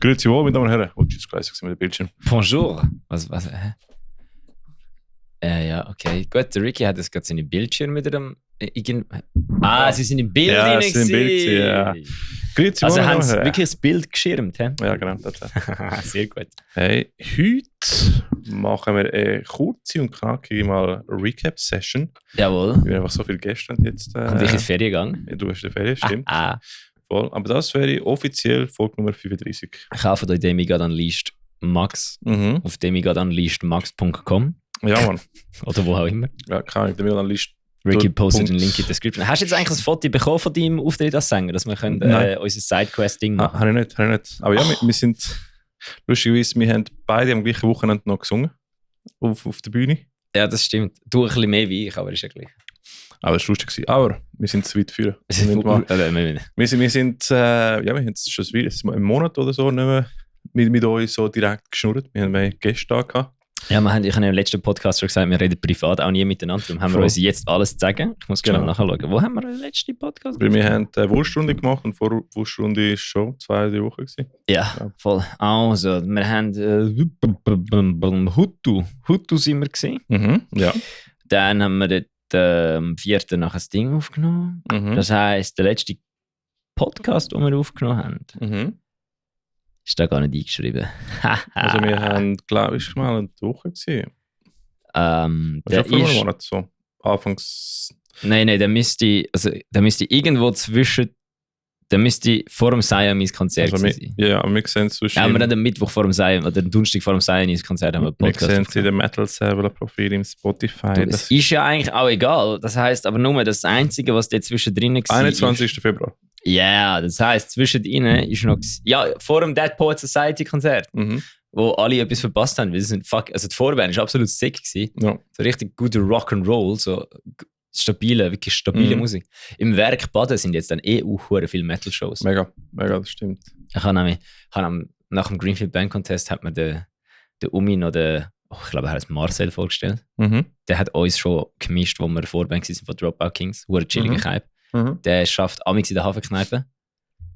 Grüezi wohl, meine Damen und Herren. Oh, Jesus Christ, mit dem Bildschirm. Bonjour. Was? Ja, okay. Gut, der Ricky hat jetzt gerade seine Bildschirme mit dem... sie sind im Bild Ja, rein. sie sind im Bild, ja. Grüezi Also wohl, haben sie Herren. wirklich das Bild geschirmt, hä? Ja, genau. Das. Sehr gut. Hey, heute machen wir eine kurze und knackige mal Recap-Session. Jawohl. Wir haben einfach so viel gestern jetzt. Und ich in die Ferien gegangen. Du hast die Ferien, stimmt. Ah. Voll. Aber das wäre offiziell Folge Nummer 35. Kauft euch Demigod Unleashed Max auf demigodunleashedmax.com. Ja, Mann. Oder wo auch immer. Ja, keine Ahnung, damit Unleashed. Ricky postet den Link in der Description. Hast du jetzt eigentlich ein Foto bekommen von deinem Auftritt als Sänger, dass wir können, unser Sidequest-Ding machen? Habe ich nicht. Aber ja, wir sind, lustigerweise, wir haben beide am gleichen Wochenende noch gesungen. Auf der Bühne. Ja, das stimmt. Du ein bisschen mehr wie ich, aber ist ja gleich. Aber es war lustig. Aber wir sind zu weit führen. Wir haben schon einen Monat oder so nicht mehr mit uns so direkt geschnurrt. Wir haben mehr Gäste da gehabt. Ja, ich habe im letzten Podcast schon gesagt, wir reden privat auch nie miteinander. Darum haben wir uns jetzt alles zu sagen. Ich muss schnell nachschauen. Wo haben wir den letzten Podcast gemacht? Wir haben eine Wurfstunde gemacht und vor der Wurfstunde war schon 2-3 Wochen gewesen. Ja, voll. Also, wir haben Hutu sind wir gesehen. Ja. Dann haben wir dort am 4. nachher das Ding aufgenommen. Das heisst, der letzte Podcast, den wir aufgenommen haben, ist da gar nicht eingeschrieben. Also wir haben, glaube ich, mal eine Woche gesehen. Der vor einem Monat so. Anfangs... Nein, der müsste irgendwo zwischen... Der müsste vor dem Siamese Konzert sein. Ja, aber wir sehen es zwischen... Ja, wir haben am Mittwoch vor dem Siamese, oder am Donnerstag vor dem Siamese Konzert haben wir Podcast. Wir sehen es in dem Metal Server Profil im Spotify. Das ist ja eigentlich auch egal. Das heisst aber nur, das Einzige, was dort zwischendrin war... 21. Februar. Ja, das heisst, zwischen ihnen ist noch... Ja, vor dem Dead Poets Society Konzert, wo alle etwas verpasst haben. Weil die Vorband war absolut sick gewesen. Ja. So richtig guter Rock'n'Roll, so wirklich stabile Musik. Im Werk Baden sind jetzt dann viele Metal-Shows. Mega, das stimmt. Ich habe nach dem Greenfield Band Contest hat mir der Umi noch ich glaube, er hat Marcel vorgestellt. Der hat uns schon gemischt, wo wir Vorband waren von Dropout Kings. Ein chilliger Hype. Der schafft amigs in der Hafenkneipe.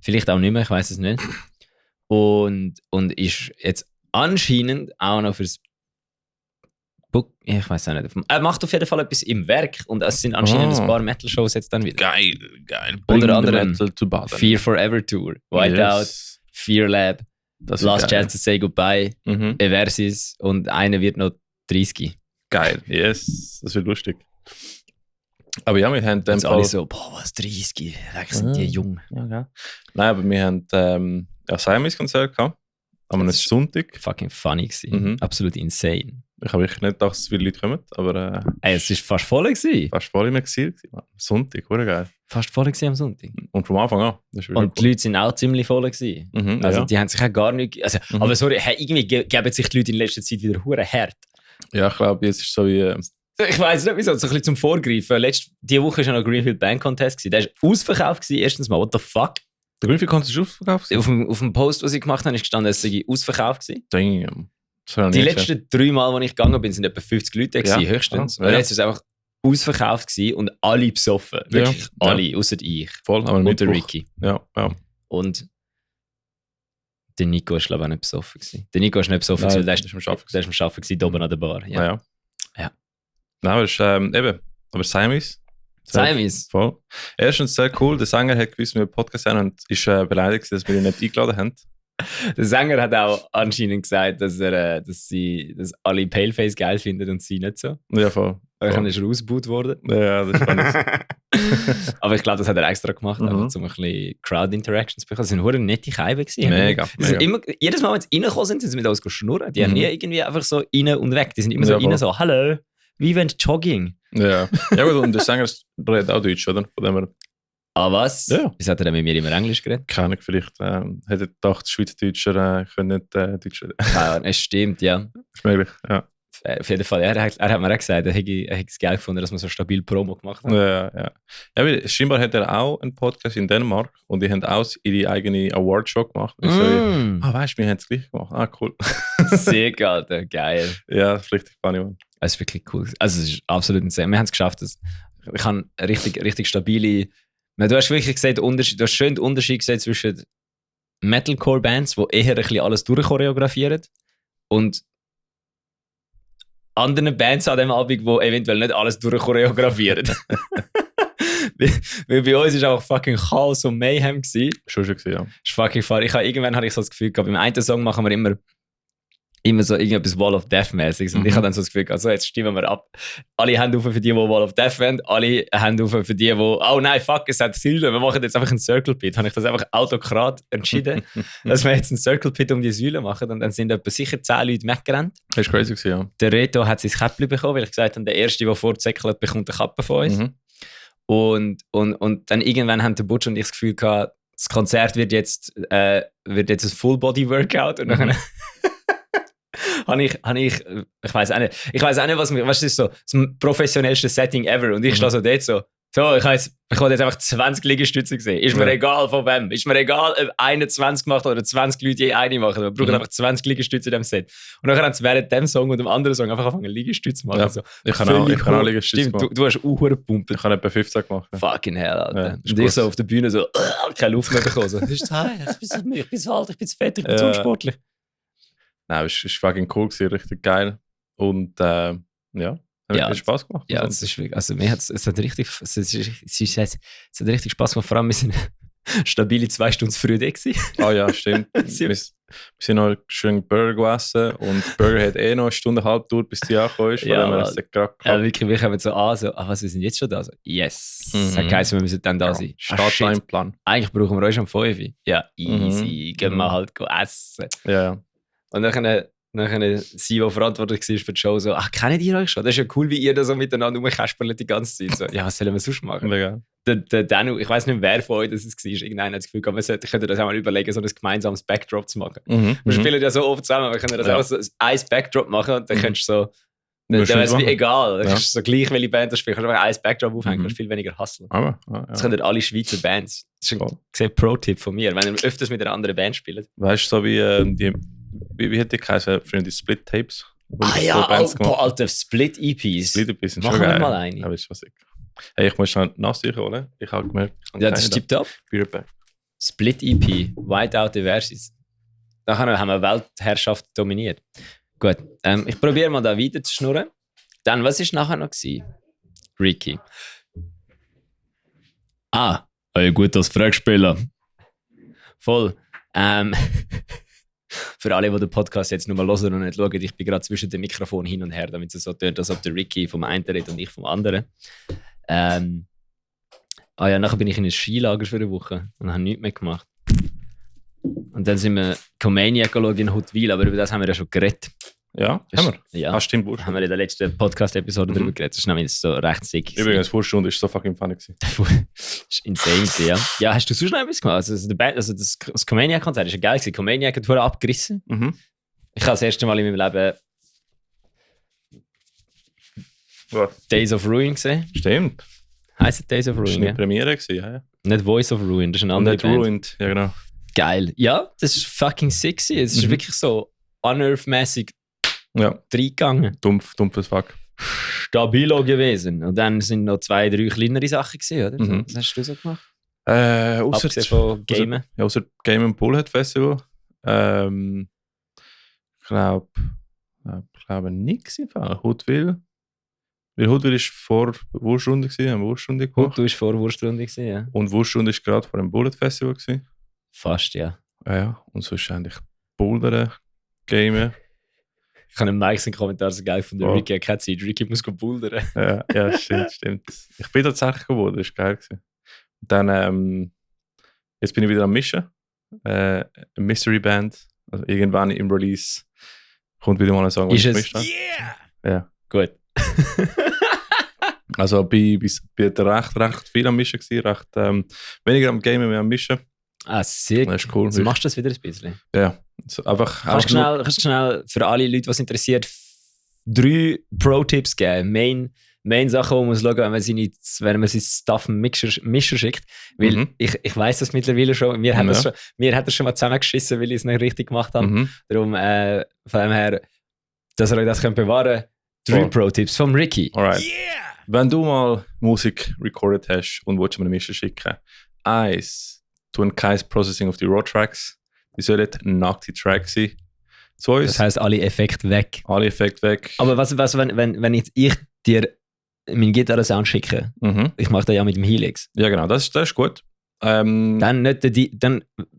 Vielleicht auch nicht mehr, ich weiß es nicht. Und ist jetzt anscheinend auch noch fürs Book. Ich weiß auch nicht. Er macht auf jeden Fall etwas im Werk und es sind anscheinend ein paar Metal-Shows jetzt dann wieder. Geil. Unter anderem Fear Forever Tour, Whiteout, Fear Lab, Last Chance to Say Goodbye, Eversis und einer wird noch 30. Geil, yes, das wird lustig. Aber ja, wir haben dann alle so, was 30? Sind die jung? Ja. Nein, aber wir haben Siamese-Konzert gehabt. Am einem Sonntag. Fucking funny gewesen. Absolut insane. Ich habe wirklich nicht gedacht, dass viele Leute kommen, aber... es war fast voll gewesen. Fast voll im Exil gewesen. Sonntag, geil. Fast voll gewesen am Sonntag. Und vom Anfang an. Und die Leute sind auch ziemlich voll gewesen. Die haben sich auch gar nicht... Also, aber sorry, irgendwie geben sich die Leute in letzter Zeit wieder hure hart. Ja, ich glaube, jetzt ist so wie... Ich weiss nicht wieso, so ein bisschen zum Vorgreifen. Diese Woche war ja noch Greenfield Band Contest. Der war ausverkauft gewesen, erstens mal. What the fuck? Der Greenfield Contest ist ausverkauft? Auf dem Post, was ich gemacht habe, ist gestanden, es sei ausverkauft gewesen. Damn. Die letzten 3 Mal, als ich gegangen bin, sind etwa 50 Leute gewesen, höchstens. Und jetzt ist es einfach ausverkauft gewesen und alle besoffen. Wirklich alle, außer ich. Voll, aber und der Ricky. Ja. Und der Nico war, glaube ich, auch nicht besoffen gewesen. Der Nico war nicht besoffen, weil der ist am Arbeiten gewesen, oben an der Bar. Ja. Nein, aber es ist eben, aber Siamese. Voll. Erstens sehr cool, der Sänger hat gewusst, wir Podcast haben und ist beleidigt, dass wir ihn nicht eingeladen haben. Der Sänger hat auch anscheinend gesagt, dass alle Paleface geil finden und sie nicht so. Ja, voll. Dann ist er ausgebaut worden. Ja, das ist spannend. Aber ich glaube, das hat er extra gemacht, einfach um ein bisschen Crowd-Interactions zu bekommen. Das waren nette Scheiben. Mega. Jedes Mal, wenn sie reingekommen sind sie mit uns geschnurrt. Die haben nie irgendwie einfach so rein und weg. Die sind immer so rein, so, hallo, wie wenn Jogging. Ja, gut, und der Sänger redet auch Deutsch, oder? Von dem her. Ah, was? Ja. Wieso hat er dann mit mir immer Englisch geredet? Keine Ahnung, vielleicht hätte gedacht, Schweizerdeutscher können nicht Deutsch reden. Ja, es stimmt, ja. Ist möglich, ja. Auf jeden Fall, er hat mir auch gesagt, er hätte es geil gefunden, dass wir so stabil Promo gemacht haben. Ja, weil scheinbar hat er auch einen Podcast in Dänemark und die haben auch ihre eigene Awardshow gemacht. Und weißt du, wir haben es gleich gemacht. Cool. Sehr geil, geil. Ja, das ist richtig funny, man. Es ist wirklich cool. Also es ist absolut insane. Wir haben es geschafft. Ich habe richtig stabile... Du hast wirklich gesehen, du hast schön den Unterschied gesehen zwischen Metalcore-Bands, die eher ein bisschen alles durchchoreografieren und anderen Bands an dem Abend, die eventuell nicht alles durchchoreografieren. Weil bei uns war einfach fucking Chaos und Mayhem. Schon gewesen, ja. Ist fucking fun. Irgendwann hatte ich so das Gefühl gehabt, beim einen Song machen wir immer so irgendetwas Wall of Death-mäßiges. Und ich habe dann so das Gefühl gehabt, so, jetzt stimmen wir ab. Alle Hände auf für die Wall of Death wollen, alle Hände auf für die, oh nein, fuck, es hat Säulen, wir machen jetzt einfach einen Circle Pit. Habe ich das einfach autokrat entschieden, dass wir jetzt einen Circle Pit um die Säule machen. Und dann sind etwa sicher 10 Leute weggerannt. Das war crazy gewesen, ja. Der Reto hat sein Käppchen bekommen, weil ich gesagt habe, der Erste, der vorzäckelt, bekommt eine Kappe von uns. Und dann irgendwann haben der Butch und ich das Gefühl gehabt, das Konzert wird jetzt ein Full-Body-Workout. Und dann habe ich weiß auch nicht, was ist so das professionellste Setting ever. Und ich stehe so dort so, ich wollte jetzt einfach 20 Liegestütze sehen. Ist mir egal von wem. Ist mir egal, ob 21 macht oder 20 Leute je eine machen. Wir brauchen einfach 20 Liegestütze in diesem Set. Und dann haben sie während dem Song und dem anderen Song einfach angefangen Liegestütze zu machen. Ja. So, ich kann auch Liegestütze machen. Du hast auch gepumpt. Ich kann etwa 15 gemacht. Fucking hell, Alter. Ja, und ich so auf der Bühne so, keine Luft mehr bekommen. So, ich bin so alt, ich bin zu fett, ich bin zu unsportlich. Nein, es war fucking cool gewesen, richtig geil. Und hat Spaß gemacht. Ja, es ist wirklich, also mir hat es hat richtig Spaß gemacht. Vor allem, wir sind stabile 2 Stunden früh da gewesen. Ah ja, stimmt. wir sind noch schön Burger gegessen und Burger hat noch eine Stunde, halb Tour, bis die angekommen ist. Ja, wirklich, wir kommen so an, so, was, wir sind jetzt schon da? So, yes. Das hat geheißen, wir müssen dann da sein. Starttimeplan. Eigentlich brauchen wir euch am 5 Uhr. Ja, easy. Gehen wir halt essen. Ja. Und dann sie, die verantwortlich war für die Show, so, kennt ihr euch schon? Das ist ja cool, wie ihr da so miteinander rumkäspert die ganze Zeit. So, ja, was sollen wir sonst machen? Ja. Der Danu, ich weiß nicht, wer von euch das war, irgendeiner hat das Gefühl gehabt, wir könnten das auch mal überlegen, so ein gemeinsames Backdrop zu machen. Wir spielen ja so oft zusammen, wir können das auch so ein Backdrop machen und dann kannst du so, dann wäre es wie egal, dann kannst du so gleich, welche Band du spielst, kannst du einfach ein Backdrop aufhängen, kannst viel weniger hustlen. Das können alle Schweizer Bands. Das ist ein Pro-Tipp von mir, wenn ihr öfters mit einer anderen Band spielt. Weißt du, so wie hat die geheißen, für die Split-Tapes? Alter, Split-EPs. Split-EPs sind schon geil. Machen wir mal eine. Aber ist was hey, ich muss schon nachsicher holen. Ich habe gemerkt, ja, das ist tipptopp. Split-EP, Whiteout Versus. Da haben wir Weltherrschaft dominiert. Gut, ich probiere mal da weiter zu schnurren. Dann, was war nachher noch? Ricky. Gut als Fragspieler. Voll. Für alle, die den Podcast jetzt nur mal hören und nicht schauen, ich bin gerade zwischen dem Mikrofon hin und her, damit es so tönt, als ob der Ricky vom einen redet und ich vom anderen. Nachher bin ich in ein Skilager für eine Woche und habe nichts mehr gemacht. Und dann sind wir Comania schauen in Huttwil, aber über das haben wir ja schon geredet. Ja, haben wir? Ja, stimmt. Haben wir in der letzten Podcast-Episode darüber geredet. Das ist nämlich so recht sick. Übrigens, Vorstunde ist so fucking funny gewesen. Das ist insane, ja. Ja, hast du sonst noch etwas gemacht? Also das Comania-Konzert ist ja geil gewesen. Comania hat vorher abgerissen. Ich habe das erste Mal in meinem Leben Days of Ruin gesehen. Stimmt. Heisst Days of Ruin, das war eine Premiere gewesen, ja. Nicht Voice of Ruin, das ist eine andere Band. Ruined, ja genau. Geil. Ja, das ist fucking sexy. Es ist wirklich so Unearth-mäßig reingegangen. Dumpf as fuck. Stabilo gewesen. Und dann sind noch 2, 3 kleinere Sachen gewesen, oder? Was hast du so gemacht? Außer von Gamen? Außer Game & Bullhead Festival. Ich glaube nichts im Fall. Huttwil. Weil Huttwil war vor Wurststunde, haben Wurststunde gemacht. Du warst vor Wurststunde, ja. Und Wurststunde war gerade vor dem Bullet Festival gewesen. Fast, ja. Ja, und sonst eigentlich Bouldern, Gamen. Ich habe einen Mike-Kommentar so geil von der Ricky. Er kennt sich, Ricky muss bouldern. Ja, stimmt. Ich bin tatsächlich geworden, das war geil gewesen. Dann, jetzt bin ich wieder am Mischen. Eine Mystery Band. Also irgendwann im Release kommt wieder mal ein Song, was ich gemischt habe. Ja. Gut. Also bin recht viel am Mischen gewesen, recht weniger am Gamen, mehr am Mischen. Sehr das ist cool. Also machst du das wieder ein bisschen? Ja. Also kannst du schnell für alle Leute, was interessiert, 3 Pro-Tipps geben? Main Sachen, wo man muss schauen, wenn man sein Stuff im Mischer schickt. Weil ich weiss das mittlerweile schon. Mir hat das schon mal zusammengeschissen, weil ich es nicht richtig gemacht habe. Darum, von dem her, dass ihr euch das bewahren könnt. 3 Pro-Tipps vom Ricky. Alright. Yeah! Wenn du mal Musik recorded hast und willst mir eine Mischer schicken, 1, tu kein Processing auf die Raw-Tracks. die sollen nackte Tracks sein. Zu uns. Das heisst, alle Effekte weg. Alle Effekte weg. Aber was wenn ich dir meinen Gitarre-Sound schicke, ich mache das ja mit dem Helix. Ja, genau, das ist gut. Dann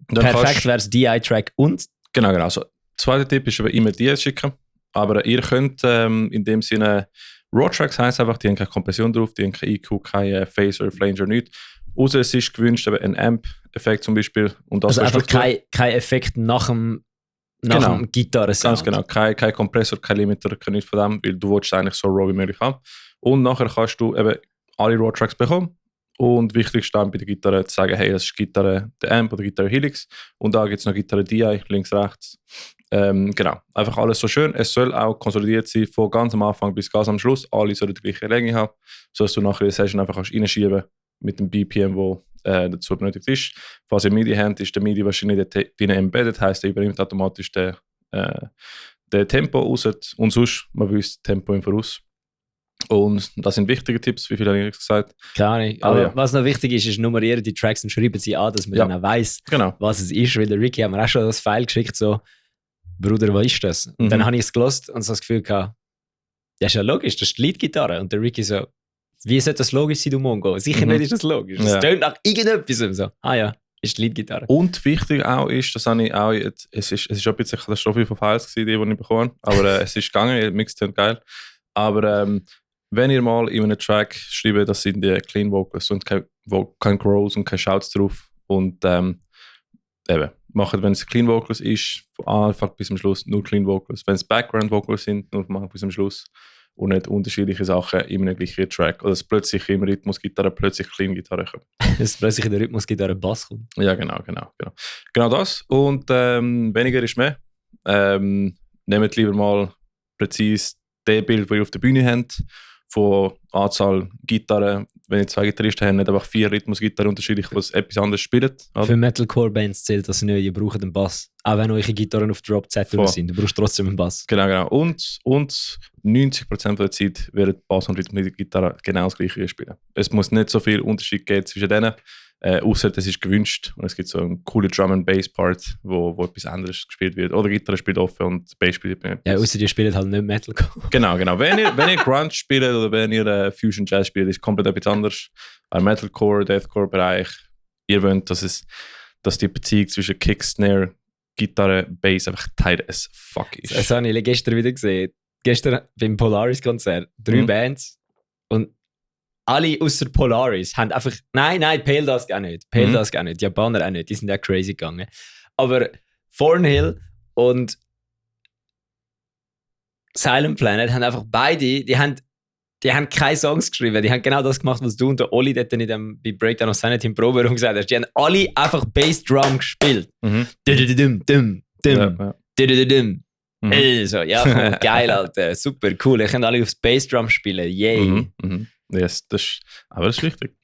perfekt wäre es DI-Track und... Genau. So, zweiter Tipp ist, immer die schicken. Aber ihr könnt in dem Sinne... Raw-Tracks heisst einfach, die haben keine Kompression drauf, die haben kein EQ, keine Phaser, Flanger, nichts. Außer es ist gewünscht, ein Amp-Effekt zum Beispiel. Und das also einfach kein Effekt nach dem Gitarre-Sound. Ganz genau. Kein Kompressor, kein Limiter, kein nichts von dem, weil du willst eigentlich so raw wie möglich haben. Und nachher kannst du eben alle Raw-Tracks bekommen. Und wichtig ist dann bei der Gitarre zu sagen, hey, das ist Gitarre der Amp oder Gitarre Helix. Und da gibt es noch Gitarre DI, links, rechts. Genau, einfach alles so schön. Es soll auch konsolidiert sein, von ganz am Anfang bis ganz am Schluss. Alle sollen die gleiche Länge haben, sodass du nachher die Session einfach reinschieben kannst mit dem BPM, wo dazu benötigt ist. Falls ihr MIDI habt, ist der MIDI wahrscheinlich drin embedded, heisst, er übernimmt automatisch den Tempo raus und sonst, man wüsste Tempo im Voraus. Und das sind wichtige Tipps, wie viel habe ich gesagt? Keine Ahnung. Aber was noch wichtig ist nummerieren die Tracks und schreiben sie an, dass man dann auch weiss, was es ist. Weil der Ricky hat mir auch schon das File geschickt, so, Bruder, was ist das? Und dann habe ich es gelost und so das Gefühl gehabt, ja, ist ja logisch, das ist die Leadgitarre. Und der Ricky so, wie sollte das logisch sein, du Mongo? Sicher nicht ist das logisch. Das tönt nach irgendetwas. So, ja, ist die Leadgitarre. Und wichtig auch ist, das habe ich auch, es ist ein bisschen eine Katastrophe von Files gewesen, die ich bekommen habe, aber es ist gegangen, mixed und geil. Aber wenn ihr mal in einem Track schreibt, das sind die Clean Vocals und kein Growls und kein Shouts drauf und eben, macht, wenn es Clean Vocals ist, von Anfang bis zum Schluss nur Clean Vocals. Wenn es Background Vocals sind, nur von Anfang bis zum Schluss und nicht unterschiedliche Sachen in einem gleichen Track. Oder dass plötzlich im Rhythmusgitarre plötzlich Clean Gitarre kommt. Dass plötzlich in der Rhythmusgitarre Bass kommt. Ja, genau. Genau das. Und weniger ist mehr. Nehmt lieber mal präzise das Bild, das ihr auf der Bühne habt, von Anzahl Gitarren. Wenn ihr 2 Gitarristen habt, nicht einfach 4 Rhythmusgitarren unterschiedlich, die etwas anderes spielen. Oder? Für Metalcore-Bands zählt das nicht, ihr braucht einen Bass. Auch wenn eure Gitarren auf Drop-Zettel sind, du brauchst trotzdem einen Bass. Genau. Und 90% der Zeit werden Bass und Rhythmusgitarre genau das gleiche spielen. Es muss nicht so viel Unterschied geben zwischen denen, außer es ist gewünscht und es gibt so einen coolen Drum-and-Bass-Part, wo etwas anderes gespielt wird. Oder Gitarre spielt offen und Bass spielt etwas. Ja, außer ihr spielt halt nicht Metalcore. Genau. Wenn ihr Grunge spielt oder wenn ihr Fusion Jazz spielt, ist komplett etwas anderes. Ein Metalcore, Deathcore-Bereich, ihr wollt, dass die Beziehung zwischen Kick, Snare, Gitarre, Bass einfach tight as fuck ist. Das habe ich gestern wieder gesehen. Gestern beim Polaris-Konzert 3 Bands und alle außer Polaris haben einfach... Nein, Pale Dusk auch nicht. Pale Dusk auch nicht. Die Japaner auch nicht. Die sind auch crazy gegangen. Aber Thornhill und Silent Planet haben einfach beide... Die haben keine Songs geschrieben. Die haben genau das gemacht, was du und der Oli dort in dem, bei Breakdown of Sanity im Proberaum gesagt hast. Die haben alle einfach Bassdrum gespielt. Also, ja, komm, geil, Alter. Super, cool. Ich kann alle aufs Bassdrum spielen. Yay. Yes, aber das ist wichtig.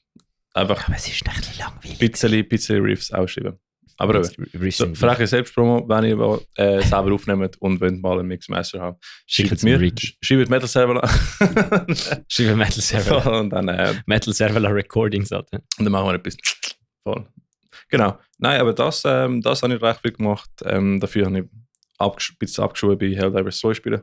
Einfach aber es ist ein bisschen langweilig. Bisschen Riffs ausschreiben. Aber so, freche Selbstpromo, wenn ihr selber aufnehmt und wollt mal einen Mixmaster haben, schreibt mir. Schreibt Metal Server an. Schreibt Metal Server an. Und dann Metal Server Recordings, Alter. Und dann machen wir etwas voll. Genau. Nein, aber das habe ich recht viel gemacht. Dafür habe ich ein bisschen abgeschoben bei Helldivers 2 spielen.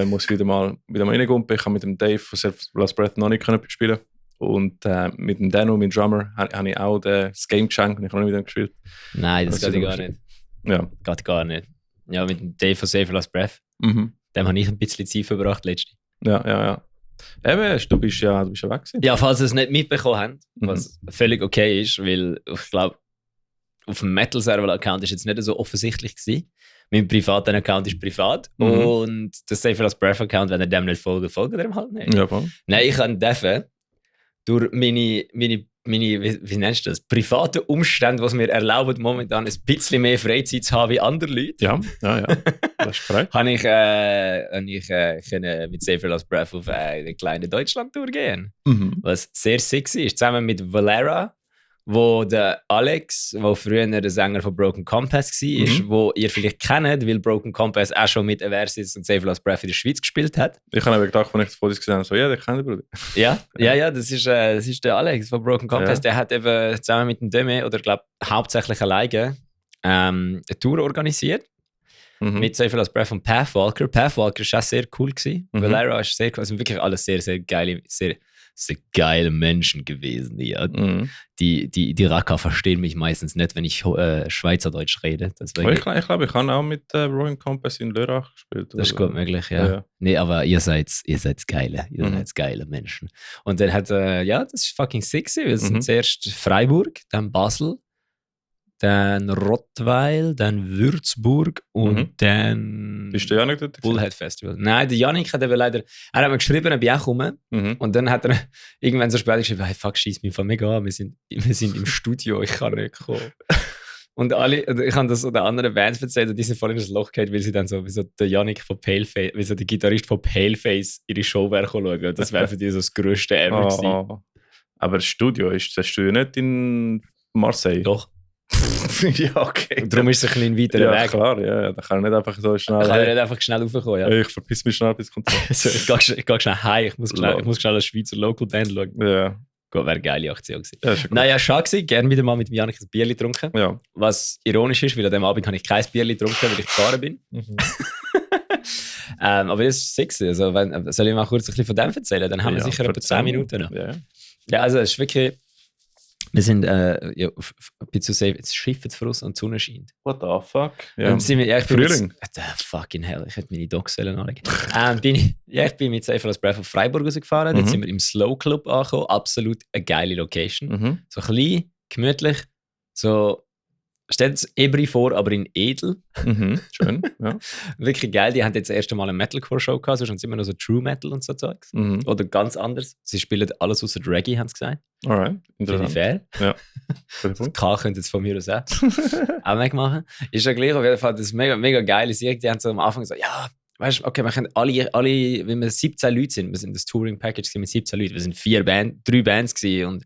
Muss wieder mal reingumpen. Ich habe mit dem Dave von Self Last Breath noch nicht spielen. Und mit dem Dano, meinem Drummer, habe ich auch das Game geschenkt und ich habe noch nicht mit ihm gespielt. Nein, das geht gar nicht. Ja. Geht gar nicht. Ja, mit dem Dave von Save Last Breath. Dem habe ich ein bisschen Zeit verbracht letztens. Ja. Eben, du bist ja weg gewesen. Ja, falls ihr es nicht mitbekommen habt, was völlig okay ist, weil ich glaube, auf dem Metal-Server-Account ist jetzt nicht so offensichtlich gewesen. Mein privater Account ist privat und das Save Last Breath-Account, wenn ihr dem nicht folgt, folgt ihr dem halt nicht. Ja, voll. Nein, ich kann dürfen durch meine wie nennst du das, private Umstände, was mir erlauben, momentan ein bisschen mehr Freizeit zu haben wie andere Leute. Ja, das ist frei. Habe ich mit Save Last Breath auf eine kleine Deutschland-Tour gehen. Was sehr sexy ist, zusammen mit Valera, wo der Alex, der früher der Sänger von Broken Compass war, wo ihr vielleicht kennt, weil Broken Compass auch schon mit Aversis und Save Last Breath in der Schweiz gespielt hat. Ich habe aber gedacht, wenn ich das Fotos gesehen habe, so, ja, den kenne ich, Bruder. Ja, das ist der Alex von Broken Compass. Der hat eben zusammen mit dem Demi, oder glaube hauptsächlich alleine, eine Tour organisiert. Mit Save Your Last Breath und Pathwalker. Pathwalker war auch sehr cool gewesen. Valera war sehr cool. Also wirklich alles sehr, sehr geile, sehr geile Menschen gewesen. Ja. Die Raka verstehen mich meistens nicht, wenn ich Schweizerdeutsch rede. Deswegen, ich glaube, ich habe auch mit Rowan Compass in Lörrach gespielt. Das ist gut möglich, ja. Nee, aber ihr seid geile. Ihr seid geile Menschen. Und dann hat, das ist fucking sexy. Wir sind zuerst Freiburg, dann Basel, dann Rottweil, dann Würzburg und dann Bist du Janik dort? Bullhead Festival. Nein, der Janik hat eben leider, er hat mir geschrieben, er bin auch gekommen und dann hat er irgendwann so spät geschrieben, hey fuck, scheiss mich mega an, wir sind im Studio, ich kann nicht kommen. Und alle, ich habe das so den anderen Bands erzählt und die sind voll in das Loch gehabt, weil sie dann so, wie so der Janik von Paleface, wie so der Gitarrist von Paleface ihre Show schauen. Das wäre für die so das grösste ever gewesen. Aber das Studio ist nicht in Marseille? Doch. Ja, okay. Und darum ist es ein bisschen weiter weg. Klar, ja. Da kann er nicht einfach so schnell... Kann er nicht einfach schnell raufkommen, ja. Ich verpiss mich schnell bis Konzert. Ich gehe schnell heim, ich muss schnell eine Schweizer Local Band schauen. Ja. Gut, wäre eine geile Aktion gewesen. Ja, naja, schade gewesen. Gerne wieder mal mit Janik ein Bierli getrunken. Ja. Was ironisch ist, weil an dem Abend habe ich kein Bierli getrunken, weil ich gefahren bin. Aber das ist sexy. Also, soll ich mal kurz ein bisschen von dem erzählen? Dann haben wir sicher etwa 10 Minuten noch. Ja, also es ist wirklich... Wir sind ein bisschen safe, das Schiff jetzt voraus und die Sonne scheint. What the fuck? Frühling? Fucking hell, ich hätte meine Dogs-Zellen anlegen. Ich bin mit Save Your Last Breath auf Freiburg rausgefahren. Jetzt sind wir im Slow Club angekommen. Absolut eine geile Location. So klein, gemütlich. So, stellt es Ebri vor, aber in edel. Schön, ja. Wirklich geil. Die haben jetzt das erste Mal eine Metalcore-Show gehabt, sonst immer noch so True Metal und so Zeugs. Oder ganz anders. Sie spielen alles außer Reggae, haben sie gesagt. Alright, interessant. Finde ich fair. Ja. Das K könnte jetzt von mir aus auch wegmachen. Ist ja gleich, auf jeden Fall, das ist mega, mega geil. Die haben so am Anfang gesagt, ja, weißt du, okay, wir können alle, wenn wir 17 Leute sind, wir sind das Touring-Package mit 17 Leuten, wir sind 3 Bands gewesen und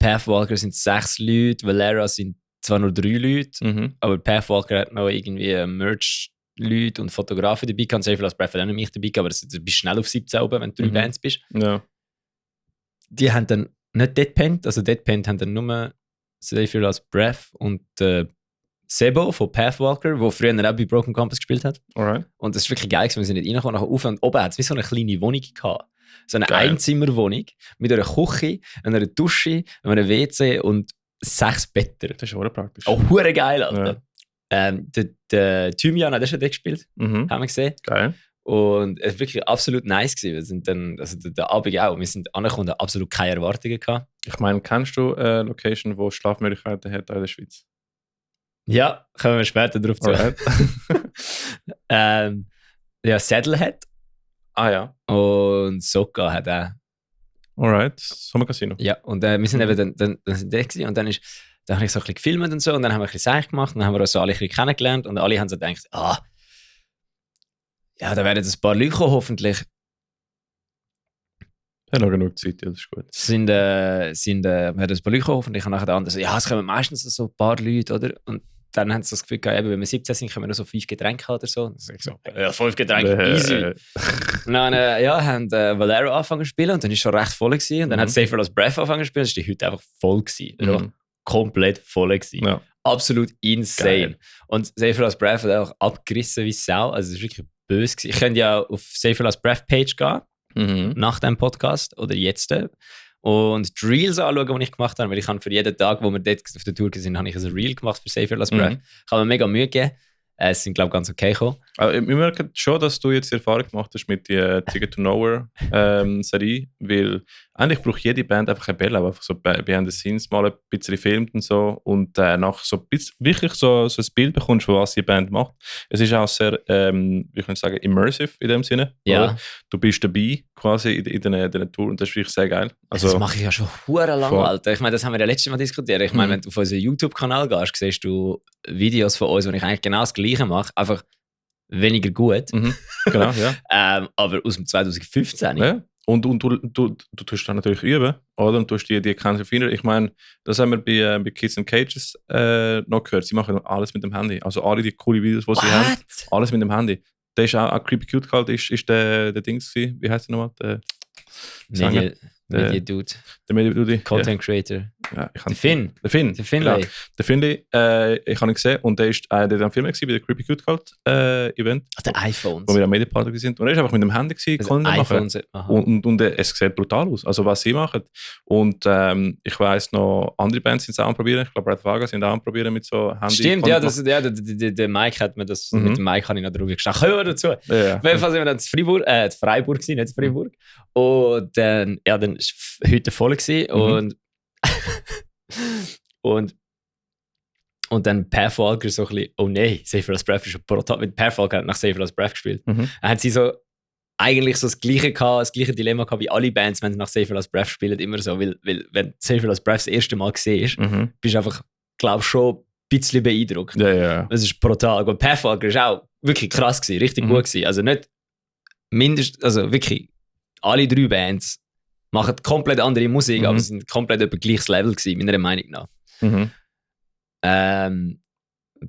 Pathwalker sind 6 Leute, Valera sind zwar nur 3 Leute, aber Pathwalker hat noch irgendwie Merch-Leute und Fotografen dabei gehabt. Save Your Last Breath hat auch noch mich dabei gehabt, aber du bist schnell auf 17 oben, wenn du 3 Bands bist. Ja. Die haben dann nicht Deadpent, also Deadpent haben dann nur Save Your Last Breath und Sebo von Pathwalker, der früher auch bei Broken Compass gespielt hat. Alright. Und das ist wirklich geil, wir sind nicht reingekommen, nachher auf und oben hat es wie so eine kleine Wohnung gehabt. So eine Einzimmerwohnung mit einer Küche, einer Dusche, einem WC und 6 Betten. Das ist auch praktisch. Auch hure geil, Alter. Ja. Der Thymian hat schon dort gespielt, haben wir gesehen. Geil. Und es war wirklich absolut nice gewesen. Wir sind dann, also der Abend auch, wir sind angekommen und absolut keine Erwartungen gehabt. Ich meine, kennst du eine Location, die Schlafmöglichkeiten hat in der Schweiz? Ja, kommen wir später drauf zu. Ja, Saddlehead. Ah ja. Und Soka hat auch. Alright, Sommer Casino. Ja, und wir sind eben dann sind da gewesen, und dann habe ich so ein bisschen gefilmt und so und dann haben wir ein bisschen Seich gemacht und dann haben wir uns so alle ein bisschen kennengelernt und alle haben so gedacht, ja, da werden ein paar Leute kommen, hoffentlich. Ja, noch genug Zeit, ja, das ist gut. Wir haben ein paar Leute kommen, hoffentlich. Und nachher der andere so, ja, es kommen meistens so ein paar Leute, oder? Und dann haben sie das Gefühl gehabt, wenn wir 17 sind, können wir noch so 5 Getränke haben oder so. Und dann sag ich so, ja, 5 Getränke, easy. Und dann haben Valero angefangen zu spielen und dann war es schon recht voll gewesen. Und dann hat Save Your Last Breath angefangen zu spielen und dann war die heute einfach voll gewesen. Komplett voll gewesen. Ja. Absolut insane. Geil. Und Save Your Last Breath hat auch abgerissen wie Sau. Also es war wirklich böse gewesen. Ich könnte ja auf Save Your Last Breath Page gehen, nach dem Podcast oder jetzt. Und die Reels anschauen, die ich gemacht habe, weil ich habe für jeden Tag, wo wir dort auf der Tour sind, habe ich ein Reel gemacht für Save Your Last Breath. Ich habe mir mega Mühe gegeben. Es sind, glaube ich, ganz okay gekommen. Ich merke schon, dass du jetzt die Erfahrung gemacht hast mit der Ticket to Nowhere Serie, weil eigentlich braucht jede Band einfach eine Bälle, einfach so behind the scenes mal ein bisschen filmt und so und nach so wirklich so ein Bild bekommst, von was die Band macht. Es ist auch sehr, wie kann ich sagen, immersive in dem Sinne. Ja. Oder? Du bist dabei quasi in der Tour und das ist wirklich sehr geil. Also, das mache ich ja schon verdammt lang, Alter. Ich meine, das haben wir ja letztes Mal diskutiert. Ich meine, wenn du auf unseren YouTube-Kanal gehst, siehst du Videos von uns, wo ich eigentlich genau das Gleiche mache, einfach weniger gut. Genau, ja. Aber aus dem 2015. Ja. Und du tust dann natürlich üben, oder? Und tust die Cancer finden. Ich meine, das haben wir bei Kids and Cages noch gehört. Sie machen alles mit dem Handy. Also alle die coolen Videos, die sie haben, alles mit dem Handy. Der ist auch Creepy Cute Cult, ist der Dings gewesen. Wie heißt der nochmal? Media Dude. Der Media Dude. Content Creator. Ja, der Finn. Der Finn. Genau. Der Finlay, ich habe ihn gesehen und der ist der am Film bei der Creepy Good Cult Event. Der iPhones. Wo wir am Mediapartner sind. Und er ist einfach mit dem Handy gewesen, iPhones machen. Und es sieht brutal aus, also was sie machen. Und ich weiss noch, andere Bands sind es auch am probieren. Ich glaube, Red Vaga sind auch am probieren mit so Handy. Stimmt, ja, der Mike hat mir das, mit dem Mike habe ich noch darüber gesagt. Kommen wir dazu. Ja. Auf jeden Fall sind wir dann in Freiburg gewesen, nicht in Freiburg. Und dann, ja, dann war heute voll gewesen und dann Pathwalker so ein bisschen, oh nein, Safer Last Breath ist ein Prototyp. Mit Pathwalker hat nach Safer Last Breath gespielt. Dann hat sie so eigentlich so das gleiche Dilemma gehabt wie alle Bands, wenn sie nach Safer Last Breath spielen, immer so, weil wenn Safer Last Breath das erste Mal siehst, bist du einfach, glaube ich, schon ein bisschen beeindruckt. Ja. Das ist brutal. Und Pathwalker war auch wirklich krass gewesen, richtig gut gewesen. Also nicht also wirklich, alle 3 Bands machen komplett andere Musik, aber sind komplett über gleiches Level gewesen, meiner Meinung nach.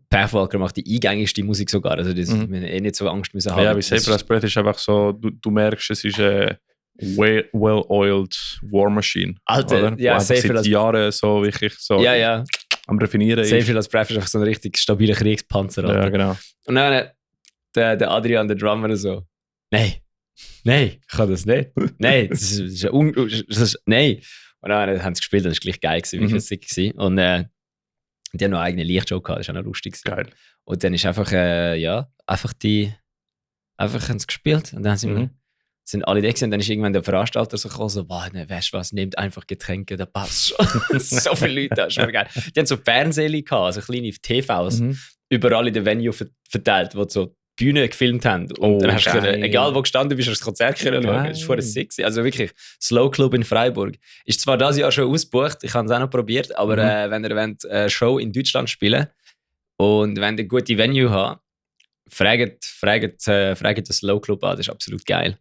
Pathwalker macht die eingängigste Musik sogar, also das wir nicht so Angst müssen haben. Ja, wie Safer Last Breath ist einfach so, du merkst, es ist eine well-oiled War Machine. Alter, oder? ja, Safer Last Jahren so wirklich so am Raffinieren ist. Safer Last Breath ist einfach so ein richtig stabiler Kriegspanzer. Alter. Ja, genau. Und dann der Adrian, der Drummer, so, nein, ich kann das nicht. Nein, das ist nein. Und dann haben sie gespielt, dann war es gleich geil gewesen, wirklich sick gewesen. Und die haben noch eine eigene Lichtshow gehabt, das war auch noch lustig. Geil. Und dann ist einfach, einfach haben sie gespielt und dann sind alle da gewesen. Und dann ist irgendwann der Veranstalter so gekommen, so, weißt du was, nehmt einfach Getränke, da passt schon. So viele Leute, das ist schon geil. Die haben so Fernsehli gehabt, also kleine TVs, überall in der Venue verteilt, wo so Bühne gefilmt haben. Und dann hast du können, egal wo gestanden bist, hast du das Konzert können schauen. Das war vorher sick. Also wirklich, Slow Club in Freiburg. Ist zwar dieses Jahr schon ausgebucht, ich habe es auch noch probiert, aber wenn ihr eine Show in Deutschland spielen und wenn ihr eine gute Venue habt, fragt den Slow Club an, das ist absolut geil.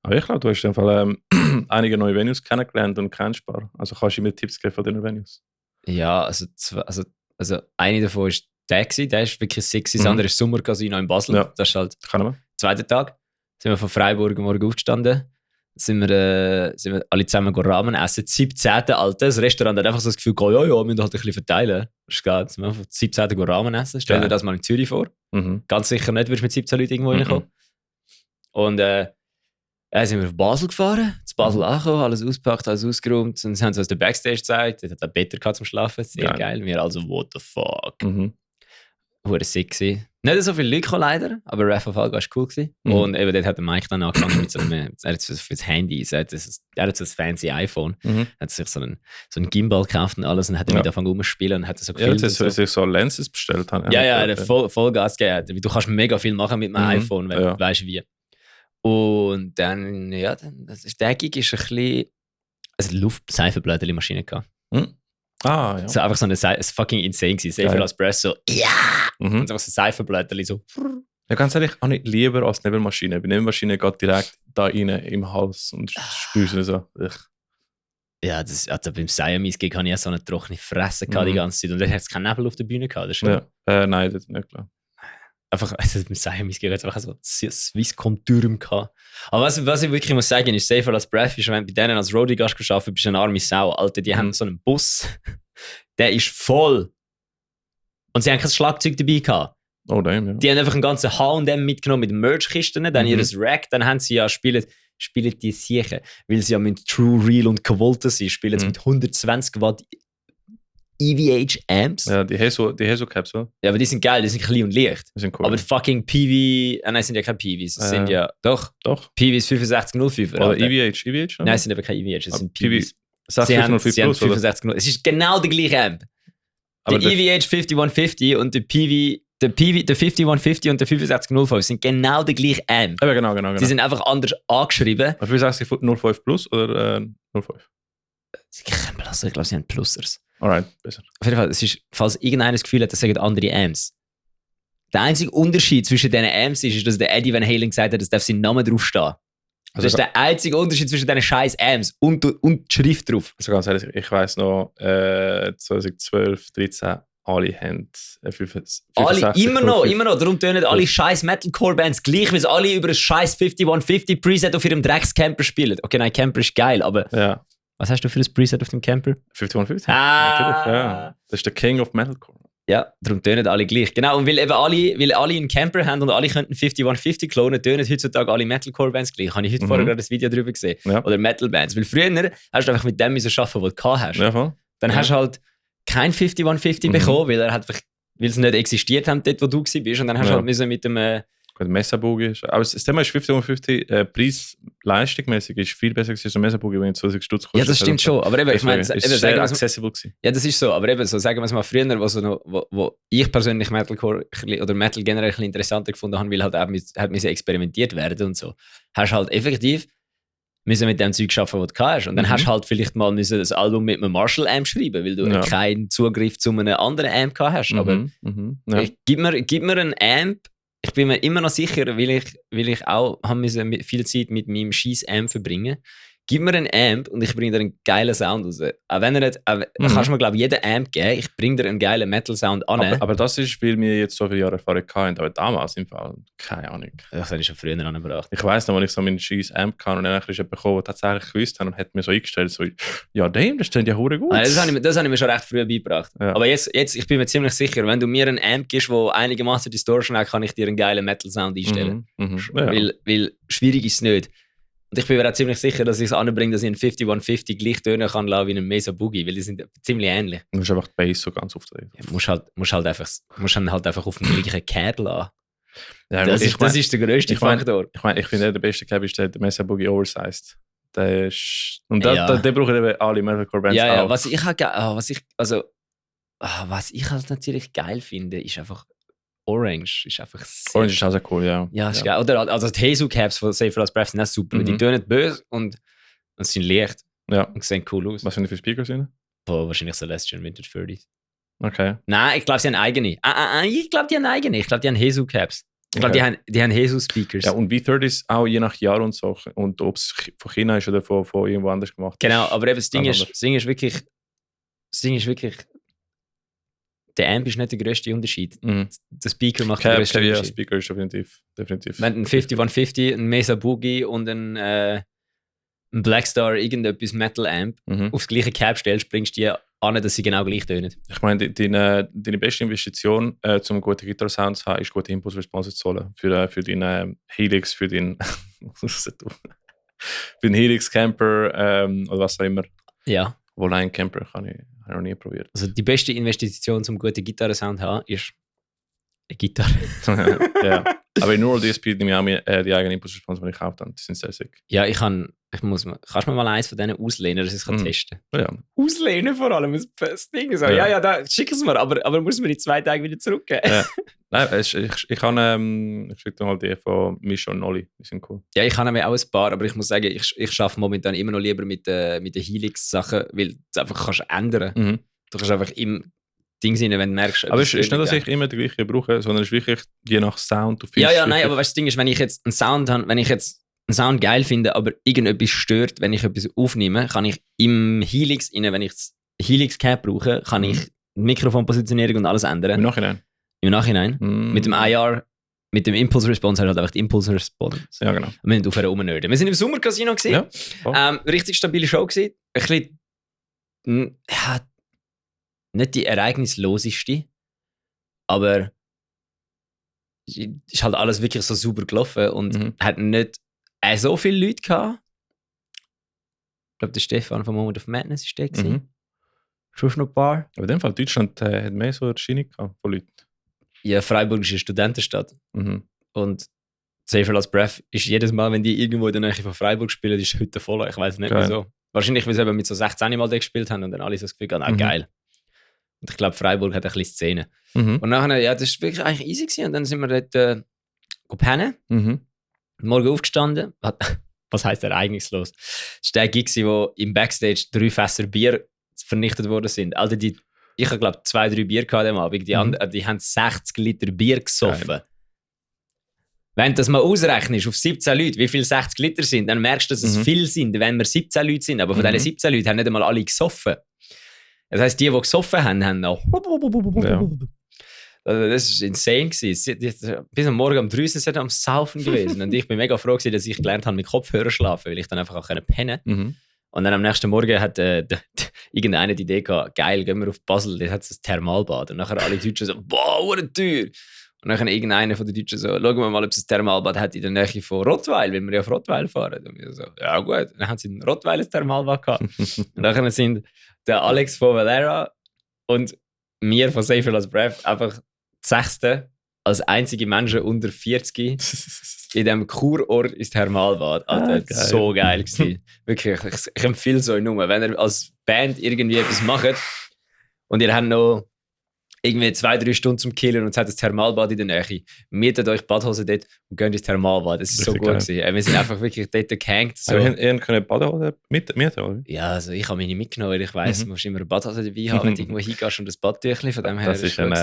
Aber ich glaube, du hast in Fall einige neue Venues kennengelernt und kennst ein paar. Also kannst du mir Tipps geben von diesen Venues? Ja, also eine davon ist der ist wirklich sexy. Das andere ist Sommercasino in Basel. Ja. Das ist halt der zweite Tag. Sind wir von Freiburg morgen aufgestanden. Sind wir alle zusammen Ramen essen. 17. Alter. Das Restaurant hat einfach so das Gefühl, wir müssen halt ein bisschen verteilen. Das ist klar. Sind wir von 17. Ramen essen. Stell dir das mal in Zürich vor. Ganz sicher nicht, würdest du mit 17 Leuten irgendwo reinkommen. Und sind wir auf Basel gefahren. Zu Basel angekommen, alles ausgepackt, alles ausgeräumt. Und haben sie uns den Backstage gezeigt. Dort hat ein Better zum Schlafen. Sehr geil. Wir also, what the fuck. Hure sick gewesen. Nicht so viele Leute gekommen, leider, aber Rafa Falga war cool gewesen. Und eben dort hat der Mike dann angefangen mit so einem, er hat für das Handy, er hat so ein fancy iPhone, hat sich so einen Gimbal gekauft und alles und hat damit angefangen rumzuspielen und hat so gefilmt. Ja, dass sich so Lenses bestellt haben. Ja, er hat voll Gas gegeben. Du kannst mega viel machen mit meinem iPhone, wenn du weißt wie. Und dann, der Gig ist ein bisschen, also Luft-Seifenblättchen-Maschine gehabt. Ja. So einfach so eine fucking insane gewesen. Safer Last Breath, so, und einfach so Seifenblättchen, so. Ja, ganz ehrlich, auch nicht lieber als Nebelmaschine. Bei Nebelmaschine geht direkt da rein im Hals und spürst du so. Ja, also beim Siamese-Gig hatte ich so eine trockene Fresse die ganze Zeit und dann hat es keinen Nebel auf der Bühne gehabt. Das nein, das ist nicht klar. Einfach, also beim Siamese-Gig hat es einfach so Swisscom-Türm gehabt. Aber was ich wirklich muss sagen, ist, Safer Last Breath ist, wenn du bei denen als Roadie-Gast gearbeitet bist, eine arme Sau. Alter, die haben so einen Bus, der ist voll. Und sie haben kein Schlagzeug dabei gehabt. Oh, damn, ja. Die haben einfach einen ganzen H&M mitgenommen mit Merch-Kisten, dann ihr Rack, dann haben sie spielen die Siechen, weil sie mit True, Real und Kavolte sind, spielen sie mit 120 Watt EVH-Amps. Ja, die Heso-Caps, oder? Ja, aber die sind geil, die sind klein und leicht. Die sind cool. Aber fucking PV, nein, sind ja keine PVs, das sind ja, doch. PVs 6505. Oder EVH? Nein, es sind aber keine EVH, das sind PVs. 6505 Plus, 6505. Es ist genau der gleiche Amp. Der EVH 5150 und der 5150 und der 6505 sind genau der gleiche Amp. Ja, genau. Sie sind einfach anders angeschrieben. Aber 6505 Plus oder 05? Ich glaube, sie haben Plussers. Alright, besser. Auf jeden Fall, es ist, falls irgendeiner das Gefühl hat, das sagen andere Amps. Der einzige Unterschied zwischen diesen Amps ist, dass der Eddie Van Halen gesagt hat, es darf sein Name draufstehen. Das ist der einzige Unterschied zwischen diesen scheiß Amps und die Schrift drauf. Also ganz ehrlich, ich weiss noch, 2012, 2013, alle haben 65. Alle, immer noch. Darum tönen alle scheiß Metalcore-Bands gleich, weil sie alle über ein scheiß 5150 Preset auf ihrem Dreckscamper spielen. Okay, nein, Camper ist geil, aber... Ja. Was hast du für ein Preset auf dem Camper? 5150. Ah! Ja. Das ist der King of Metalcore. Ja, darum tönen alle gleich. Genau, und weil alle einen Camper haben und alle könnten 5150 klonen, tönen heutzutage alle Metalcore-Bands gleich. Habe ich heute vorher gerade ein Video darüber gesehen. Ja. Oder Metal-Bands. Weil früher hast du einfach mit dem müssen arbeiten, was du gehabt hast. Ja, voll. Dann hast du halt kein 5150 bekommen, weil es nicht existiert hat, dort wo du warst. Und dann hast du halt müssen mit dem... Mesa-Boogie ist. Aber das Thema ist 50-50 Preis-leistungsmäßig ist viel besser als ein Mesa-Boogie, wenn es 20 Stutz kostet. Ja, das stimmt schon. Aber eben, ich meine, es ist sehr accessible gewesen. Ja, das ist so. Aber eben, so sagen wir es mal früher, wo ich persönlich Metalcore oder Metal generell ein bisschen interessanter gefunden habe, weil halt auch experimentiert werden und so. Hast halt effektiv müssen mit dem Zeug arbeiten, was du hast. Und dann hast du halt vielleicht mal das Album mit einem Marshall-Amp schreiben, weil du keinen Zugriff zu einem anderen Amp gehabt hast. Aber gib mir einen Amp. Ich bin mir immer noch sicher, weil ich auch viel Zeit mit meinem scheiß Amp verbringen. Gib mir einen Amp und ich bringe dir einen geilen Sound raus. Auch wenn kannst du mir, glaube ich, jeden Amp geben, ich bringe dir einen geilen Metal-Sound an. Aber das ist, weil wir jetzt so viele Jahre Erfahrung hatten. Aber damals im Fall, keine Ahnung. Das hätte ich schon früher angebracht. Ich weiss noch, wenn ich so meinen scheiß Amp kann und dann ist jemand gekommen, der tatsächlich gewusst hat und hat mir so eingestellt, so, ja, das klingt ja hure gut. Das habe ich mir schon recht früh beigebracht. Ja. Aber jetzt, ich bin mir ziemlich sicher, wenn du mir einen Amp gibst, der einigermaßen Distortion hat, kann ich dir einen geilen Metal-Sound einstellen. Weil schwierig ist es nicht. Und ich bin mir auch ziemlich sicher, dass ich es anbringe, dass ich einen 5150 gleich tönen kann wie einen Mesa Boogie, weil die sind ziemlich ähnlich. Du musst einfach die Bass so ganz aufdrehen. Ja, musst halt einfach auf den gleichen Cab lassen. Ja, das ist der grösste Faktor. Ich finde, der beste Cab ist der Mesa Boogie Oversized. Der ist... Und den brauchen eben alle Metalcore-Bands auch. Ja, was ich halt natürlich geil finde, ist einfach... Orange ist einfach sehr... Orange ist auch sehr cool, ja. Ja, ist geil. Oder also die Hesu-Caps von Safer als Breath sind auch super. Die tönen böse und sind leicht. Ja. Und sehen cool aus. Was sind die für Speaker sind? Wahrscheinlich Celestial Vintage 30s. Okay. Nein, ich glaube, sie haben eigene. Ich glaube, die haben eigene. Ich glaube, die haben Hesu-Caps. Ich glaube, die haben Hesu-Speakers. Ja, und V30s auch je nach Jahr und so. Und ob es von China ist oder von irgendwo anders gemacht. Genau, aber eben das Ding ist wirklich... Der Amp ist nicht der grösste Unterschied. Der Speaker macht den grössten Unterschied. Ja, Speaker ist definitiv. Wenn du einen 5150, einen Mesa Boogie und einen Blackstar irgendetwas Metal Amp aufs gleiche Cab stellst, bringst du die an, dass sie genau gleich tönen. Ich meine, deine beste Investition, um gute Gitarre-Sounds zu haben, ist gute Impulse-Responses zu holen. Für deinen Helix, für den Helix Camper oder was auch immer. Ja. Wohl ein Camper habe ich noch nie probiert. Also die beste Investition, um guten Gitarre-Sound zu haben, ist eine Gitarre. Ja. Aber in Neural DSP nehme ich auch die eigenen Impulse-Response, die ich gekauft habe. Die sind sehr sick. Ja, kannst du mir mal eins von denen auslehnen, dass ich es testen kann? Ja. Auslehnen vor allem, das Ding. So. Ja, schick es mir, aber muss mir in 2 Tagen wieder zurückgeben. Ja. Nein, ich schicke dir mal die von Mischa und Nolly, die sind cool. Ja, ich habe nämlich auch ein paar, aber ich muss sagen, ich arbeite momentan immer noch lieber mit den Helix-Sachen, weil du es einfach kannst ändern. Du kannst einfach im Ding sein, wenn du merkst... Aber es ist nicht, dass ich immer die gleiche brauche, sondern es ist wirklich je nach Sound. Nein, aber weißt, das Ding ist, wenn ich jetzt einen Sound geil finde, aber irgendetwas stört, wenn ich etwas aufnehme, kann ich im Helix, wenn ich das Helix-Cap brauche, kann ich die Mikrofonpositionierung und alles ändern. Im Nachhinein. Mit dem IR, mit dem Impulse Response, halt einfach die Impulse Response. Ja, genau. Wir sind aufhören rumnörden. Wir sind im Sommercasino gewesen. Ja, richtig stabile Show gewesen. Ein bisschen, nicht die ereignisloseste, aber ist halt alles wirklich so super gelaufen und hat nicht so viele Leute gehabt. Ich glaube, der Stefan vom Moment of Madness ist der gewesen. Schon noch ein paar. Aber in dem Fall, Deutschland hat mehr so Erscheinung gehabt von Leuten. Ja, Freiburg ist eine Studentenstadt. Und Safer Last Breath ist jedes Mal, wenn die irgendwo in der Nähe von Freiburg spielen, ist heute voll. Ich weiß nicht wieso. Wahrscheinlich, weil sie eben mit so 16 Mal gespielt haben und dann alle so das Gefühl haben, geil. Und ich glaube, Freiburg hat ein bisschen Szene. Und nachher, ja, das war wirklich eigentlich easy gewesen. Und dann sind wir dort pennen. Morgen aufgestanden. Was heisst ereignislos? Das war der Gig, wo im Backstage 3 Fässer Bier vernichtet worden sind. Also ich habe, glaube 2-3 Bier gehabt am Abend. Die anderen, die haben 60 Liter Bier gesoffen. Geil. Wenn du das mal ausrechnest auf 17 Leute, wie viel 60 Liter sind, dann merkst du, dass es viel sind, wenn wir 17 Leute sind. Aber von diesen 17 Leuten haben nicht einmal alle gesoffen. Das heisst, die gesoffen haben noch... Ja. Das war insane. Bis am Morgen um 3 sind sie am Saufen gewesen. Und ich bin mega froh gewesen, dass ich gelernt habe, mit Kopfhörer schlafen, weil ich dann einfach auch pennen konnte. Und dann am nächsten Morgen hat irgendeiner die Idee gehabt, geil, gehen wir auf Basel, dort hat es ein Thermalbad. Und nachher alle Deutschen so, boah, what teuer. Und dann irgendeiner von den Deutschen so, schauen wir mal, ob es ein Thermalbad hat in der Nähe von Rottweil, weil wir ja auf Rottweil fahren. Und wir so, ja gut. Dann haben sie in Rottweil ein Thermalbad gehabt. Und dann sind der Alex von Valera und wir von Safer Last Breath einfach die 6. als einzige Menschen unter 40 in diesem Kurort ins Thermalbad. Alter, das war so geil gewesen. Wirklich, ich empfehle es euch nur, wenn ihr als Band irgendwie etwas macht und ihr habt noch irgendwie 2-3 Stunden zum Killen und es hat ein Thermalbad in der Nähe. Mietet euch Badhose dort und geht ins Thermalbad. Das ist so gut gewesen. Wir sind einfach wirklich dort gehängt. So. Aber ihr könnt Badhose mieten, oder? Ja, also ich habe meine mitgenommen, weil ich weiss, du musst immer eine Badhose dabei haben, wenn du irgendwo hingehst und ein Badtüchchen von dem her. Das ist ein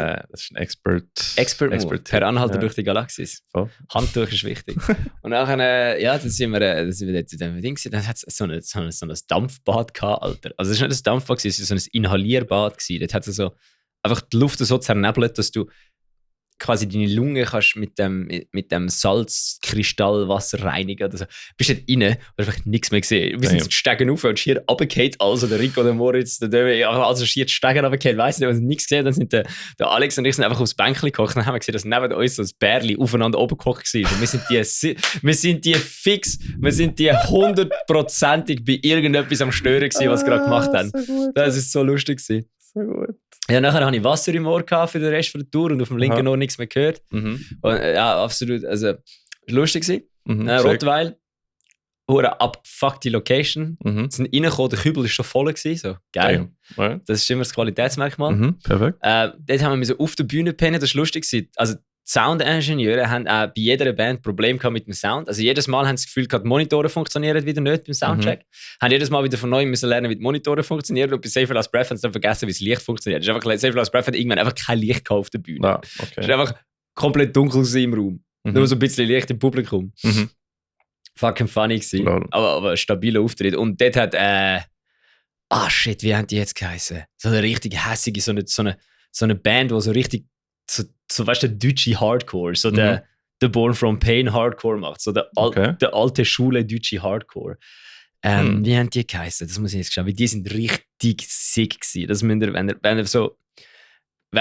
Expert-Move. Per Anhalter durch die Galaxis. Oh. Handtuch ist wichtig. Und nachher, dann sind wir dort in dem Ding. Dann hat es so ein Dampfbad gehabt, Alter. Also es war nicht ein Dampfbad, es war so ein Inhalierbad gewesen. Dort hat es so einfach die Luft so zernebelt, dass du quasi deine Lunge kannst mit dem Salzkristallwasser reinigen. Also, bist nicht rein und hast einfach nichts mehr gesehen. Wir sind die Stegen rauf und schier runtergefallen. Also der Rico, der Moritz, der Döme, also schier die Stegen runtergefallen. Weiss nicht, wir haben nichts gesehen. Dann sind der Alex und ich sind einfach aufs Bänkchen gekocht. Dann haben wir gesehen, dass neben uns so ein Bärli aufeinander oben gekocht war. Und wir sind die 100%ig bei irgendetwas am Stören gewesen, was sie gerade gemacht haben. Das war so lustig gewesen. Gut. Ja, nachher hatte ich Wasser im Ohr für den Rest der Tour und auf dem linken Ohr nichts mehr gehört. Und, ja, absolut. Also, es war lustig. Rottweil, hure abgefuckte Location. Sind reingekommen, der Kübel war schon voll gewesen. So, geil. Ja. Das ist immer das Qualitätsmerkmal. Perfekt. Dort haben wir auf der Bühne pennen, das war lustig. Also, die Soundingenieure haben auch bei jeder Band Probleme gehabt mit dem Sound. Also jedes Mal haben sie das Gefühl gehabt, die Monitore funktionieren wieder nicht beim Soundcheck. Haben jedes Mal wieder von neuem müssen lernen, wie die Monitore funktionieren. Und bei Safer Last Breath haben sie dann vergessen, wie das Licht funktioniert. Safer Last Breath hat irgendwann einfach kein Licht gehabt auf der Bühne. Ah, okay. Es war einfach komplett dunkel im Raum. Nur so ein bisschen Licht im Publikum. Fucking funny gewesen. Aber ein stabiler Auftritt. Und dort hat, shit, wie haben die jetzt geheißen? So eine richtig hässige, so eine Band, die so richtig so weißt du, der deutsche Hardcore, so der Born from Pain Hardcore macht, so der alte Schule deutsche Hardcore. Wie haben die geheißen? Das muss ich jetzt schauen, weil die sind richtig sick gewesen. Das müsst ihr, wenn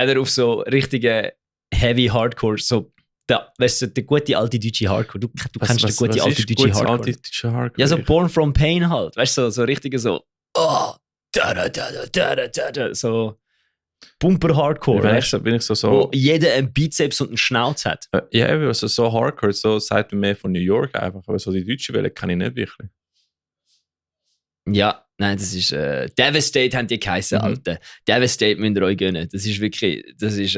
ihr auf so richtige Heavy Hardcore, so weißt du, der gute alte deutsche Hardcore, du kennst den gute alte deutsche Hardcore. Ja, so Born from Pain halt, weißt du, so richtige so so Bumper-Hardcore, bin ich so wo jeder einen Bizeps und einen Schnauz hat. Ja, also so Hardcore, so sagt man mehr von New York einfach, aber so die deutsche Welle kann ich nicht wirklich. Ja, nein, das ist Devastate haben die geheißen, Alter. Devastate müsst ihr euch gönnen. Das ist wirklich, das ist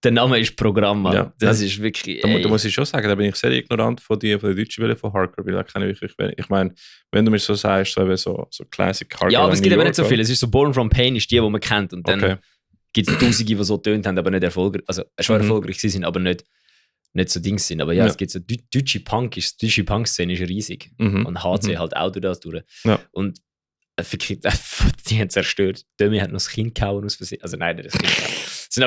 der Name ist Programm, Mann. Ja, das ist wirklich... Da muss ich schon sagen, da bin ich sehr ignorant von der deutschen Welle von Hardcore, weil da kann ich wirklich... Ich meine, wenn du mir so sagst, so Classic Hardcore... Ja, aber es gibt aber nicht so viel. Es ist so Born from Pain ist die man kennt und dann gibt es Tausende, die so tönt haben, aber nicht erfolgreich... Also schon erfolgreich sind, aber nicht so Dings sind. Aber ja, es gibt so... Die deutsche Punk-Szene ist riesig. Und HC halt auch durch das durch. Ja. Und wirklich, die haben zerstört. Dömi hat noch das Kind gehauen aus Versehen. Also nein, nicht das Kind gehauen. Sind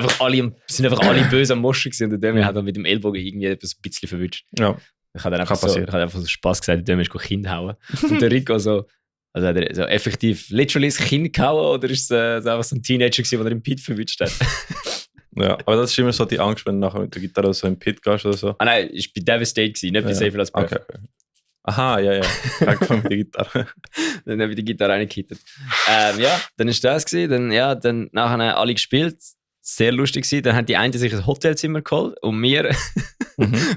einfach alle böse am Moschen gewesen und der Dömi hat dann mit dem Ellbogen irgendwie etwas ein bisschen verwünscht. Ja. Ich habe einfach so Spaß gesagt, der Dömi ist Kind hauen. Und der Rico so, also hat er so effektiv literally das Kind gehauen oder ist es einfach so ein Teenager gewesen, der er im Pit verwünscht hat? Ja, aber das ist immer so die Angst, wenn du nachher mit der Gitarre so im Pit gehst oder so. Ah nein, ich war bei Devastate gewesen, nicht bei Safer Last Breath. Okay. Aha, ja. Angefangen mit der Gitarre. Dann habe ich die Gitarre reingekittet. Ja, dann war das gewesen. Dann nachher alle gespielt. Sehr lustig gewesen. Dann haben die einen sich ein Hotelzimmer geholt und wir,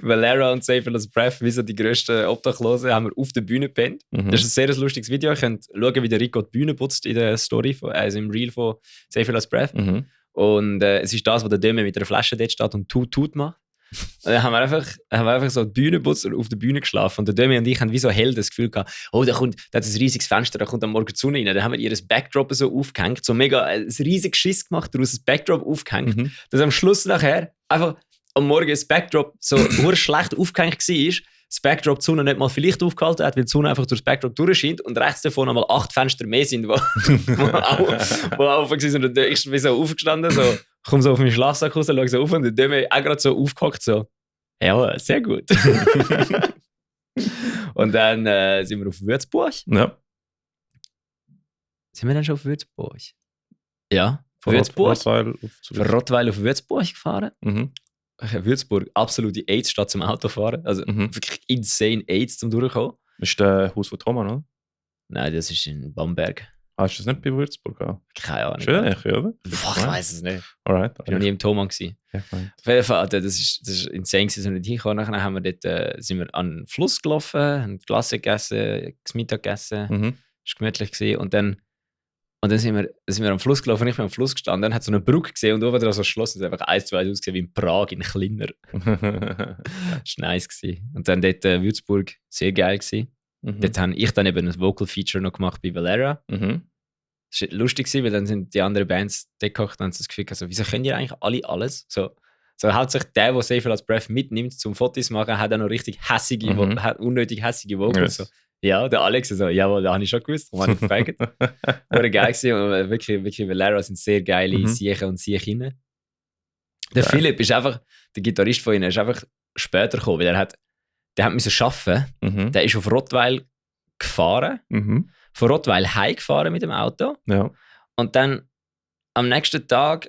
Valera und Safer Last Breath, wie so die grössten Obdachlosen, haben wir auf der Bühne gepennt. Das ist ein sehr lustiges Video. Ihr könnt schauen, wie der Rico die Bühne putzt in der Story, also im Reel von Safer Last Breath. Und es ist das, wo der Döme mit einer Flasche dort steht und tut macht. Und dann haben wir einfach so die Bühne putzt und auf der Bühne geschlafen. Und der Dömi und ich haben wie so hell das Gefühl gehabt, da hat ein riesiges Fenster, da kommt am Morgen die Sonne rein. Dann haben wir ihr Backdrop so aufgehängt, so mega ein riesiges Schiss gemacht, daraus ein Backdrop aufgehängt. Dass am Schluss nachher einfach am Morgen das Backdrop so schlecht aufgehängt war, das Backdrop die Sonne nicht mal vielleicht aufgehalten hat, weil die Sonne einfach durch das Backdrop durchscheint und rechts davon einmal 8 Fenster mehr sind, wo auch offen sind. Und ich bin so aufgestanden, so, komme so auf meinen Schlafsack raus, schaue so auf und der Döme auch gerade so aufgehockt, so, ja, sehr gut. Und dann sind wir auf Würzburg. Ja. Sind wir dann schon auf Würzburg? Ja. Von Würzburg. Rottweil Von Rottweil auf Würzburg gefahren. Mhm. Würzburg, absolute AIDS-Stadt zum Autofahren. Also wirklich insane AIDS zum Durchkommen. Das ist das Haus von Thomas, oder? Nein, das ist in Bamberg. Hast du das nicht bei Würzburg gehabt? Keine Ahnung. Schön, oder? Boah, ich weiß es nicht. Alright. Ich war noch nie im Thomann gewesen. Ja, Auf jeden Fall, das ist insane gewesen, als wir nicht hingekommen. Nachher haben wir dort, sind wir an den Fluss gelaufen, haben Glasse gegessen, das Mittag gegessen. Mhm. Das war gemütlich gewesen. Und dann sind wir am Fluss gelaufen, ich bin am Fluss gestanden, dann hat so eine Brücke gesehen und oben dran so ein Schloss, das einfach 1 zu 1 ausgesehen wie in Prag, in kleiner. Das war nice gewesen. Und dann dort Würzburg, sehr geil gewesen. Dort habe ich dann eben ein Vocal Feature noch gemacht bei Valera. Das war lustig gewesen, weil dann sind die anderen Bands gekocht und haben das Gefühl also, wieso können die eigentlich alle alles? So hauptsächlich der Safe als Breath mitnimmt zum Fotos machen, hat auch noch richtig hässige, unnötig hässige Vocals. Yes. So. Ja, der Alex so, jawohl, da habe ich schon gewusst, darum habe ich gefragt. War geil gewesen und wirklich Valera sind sehr geile Siechen und Siechinnen. Der Philipp ist einfach, der Gitarrist von ihnen, ist einfach später gekommen, weil der hat müssen arbeiten. Der ist auf Rottweil gefahren, von Rottweil heimgefahren mit dem Auto. Ja. Und dann am nächsten Tag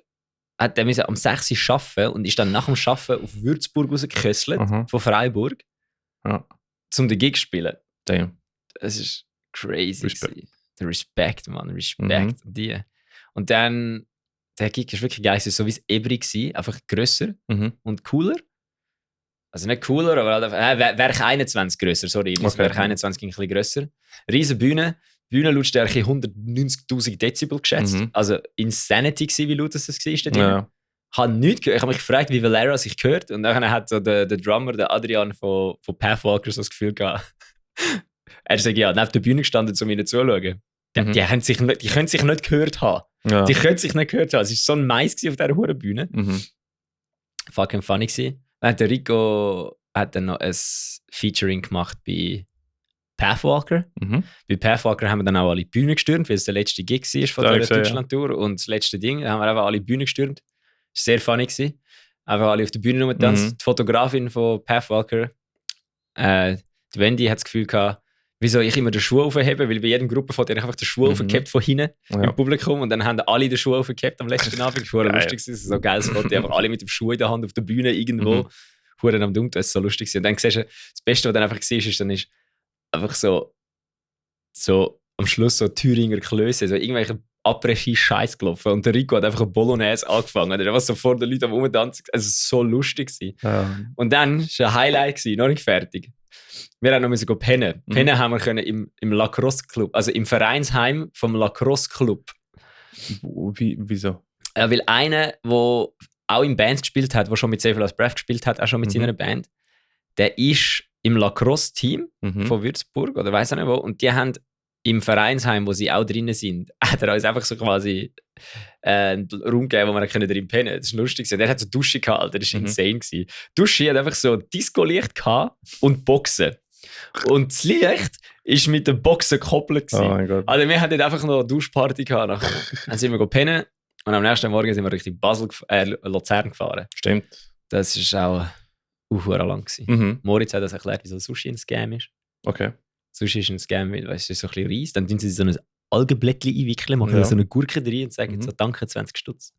hat er am 6 Uhr arbeiten und ist dann nach dem Arbeiten auf Würzburg rausgeküsselt, von Freiburg, um den Gig zu spielen. Damn. Das ist crazy. Der Respekt, Mann. Respekt an die. Und dann, der Gig ist wirklich geil. Es war so wie das Ebri gewesen, einfach grösser und cooler. Also nicht cooler, aber halt Werk 21 grösser, sorry. Werk 21 ein bisschen grösser. Riesen Bühne. Bühnenlautstärke 190.000 Dezibel geschätzt. Also Insanity gewesen, wie laut das war. Ja. Ich habe nichts gehört. Ich habe mich gefragt, wie Valera sich gehört. Und dann hat so der Drummer, der Adrian von Pathwalker, so das Gefühl gehabt. Er sagt, ja, neben der Bühne gestanden, um ihnen zuzuschauen. Die können sich nicht gehört haben. Ja. Die können sich nicht gehört haben. Es war so ein Mais auf dieser hohen Bühne. Fucking funny gewesen. Dann hat der Rico dann noch ein Featuring gemacht bei Pathwalker. Bei Pathwalker haben wir dann auch alle Bühnen gestürmt, weil es der letzte Gig war von der Deutschland-Tour. Ja. Und das letzte Ding, da haben wir einfach alle Bühnen gestürmt. Das war sehr funny gewesen. Einfach alle auf der Bühne rumgetanzt. Die Fotografin von Pathwalker, die Wendy, hat das Gefühl gehabt, wieso ich immer den Schuh aufhebe, weil bei jedem Gruppenfoto habe ich einfach den Schuh aufgehabt von hinten im Publikum und dann haben alle den Schuh aufgehabt am letzten Abend. Das war lustig. Das ist so ein geiles Foto. Einfach alle mit dem Schuh in der Hand auf der Bühne irgendwo. Am Dunkeln. Das ist so lustig. Und dann siehst du, das Beste, was dann einfach siehst, ist, dann ist einfach so am Schluss so Thüringer Klöße, so irgendwelche Après-Ski-Scheiß gelaufen und der Rico hat einfach eine Bolognese angefangen. Er war so vor den Leuten am Rumtanzen. Es war so lustig. Ja. Und dann war es ein Highlight, noch nicht fertig. Wir haben noch pennen. Pennen haben wir können im Lacrosse-Club, also im Vereinsheim vom Lacrosse-Club. Wieso? Ja, weil einer, der auch in Bands gespielt hat, der schon mit Safe als Breath gespielt hat, auch schon mit seiner Band, der ist im Lacrosse-Team von Würzburg oder weiss auch nicht wo. Und die haben im Vereinsheim, wo sie auch drinnen sind, hat er uns einfach so quasi einen Raum gegeben, wo wir drin pennen können. Das ist lustig. Der hat so Dusche gehabt, das war insane gewesen. Dusche hat einfach so Disco-Licht gehabt und Boxen. Und das Licht ist mit den Boxen gekoppelt gewesen. Oh mein Gott. Also wir hatten einfach noch eine Duschparty gehabt. Dann sind wir pennen und am nächsten Morgen sind wir Richtung Luzern gefahren. Stimmt. Das war auch lang gewesen. Moritz hat das erklärt, wieso Sushi ein Scam ist. Okay. Sushi ist ein Scam, weil es ist so ein bisschen Reis. Dann tun sie so ein Algenblättchen einwickeln, machen so eine Gurke drin und sagen so «Danke, 20 Stutz».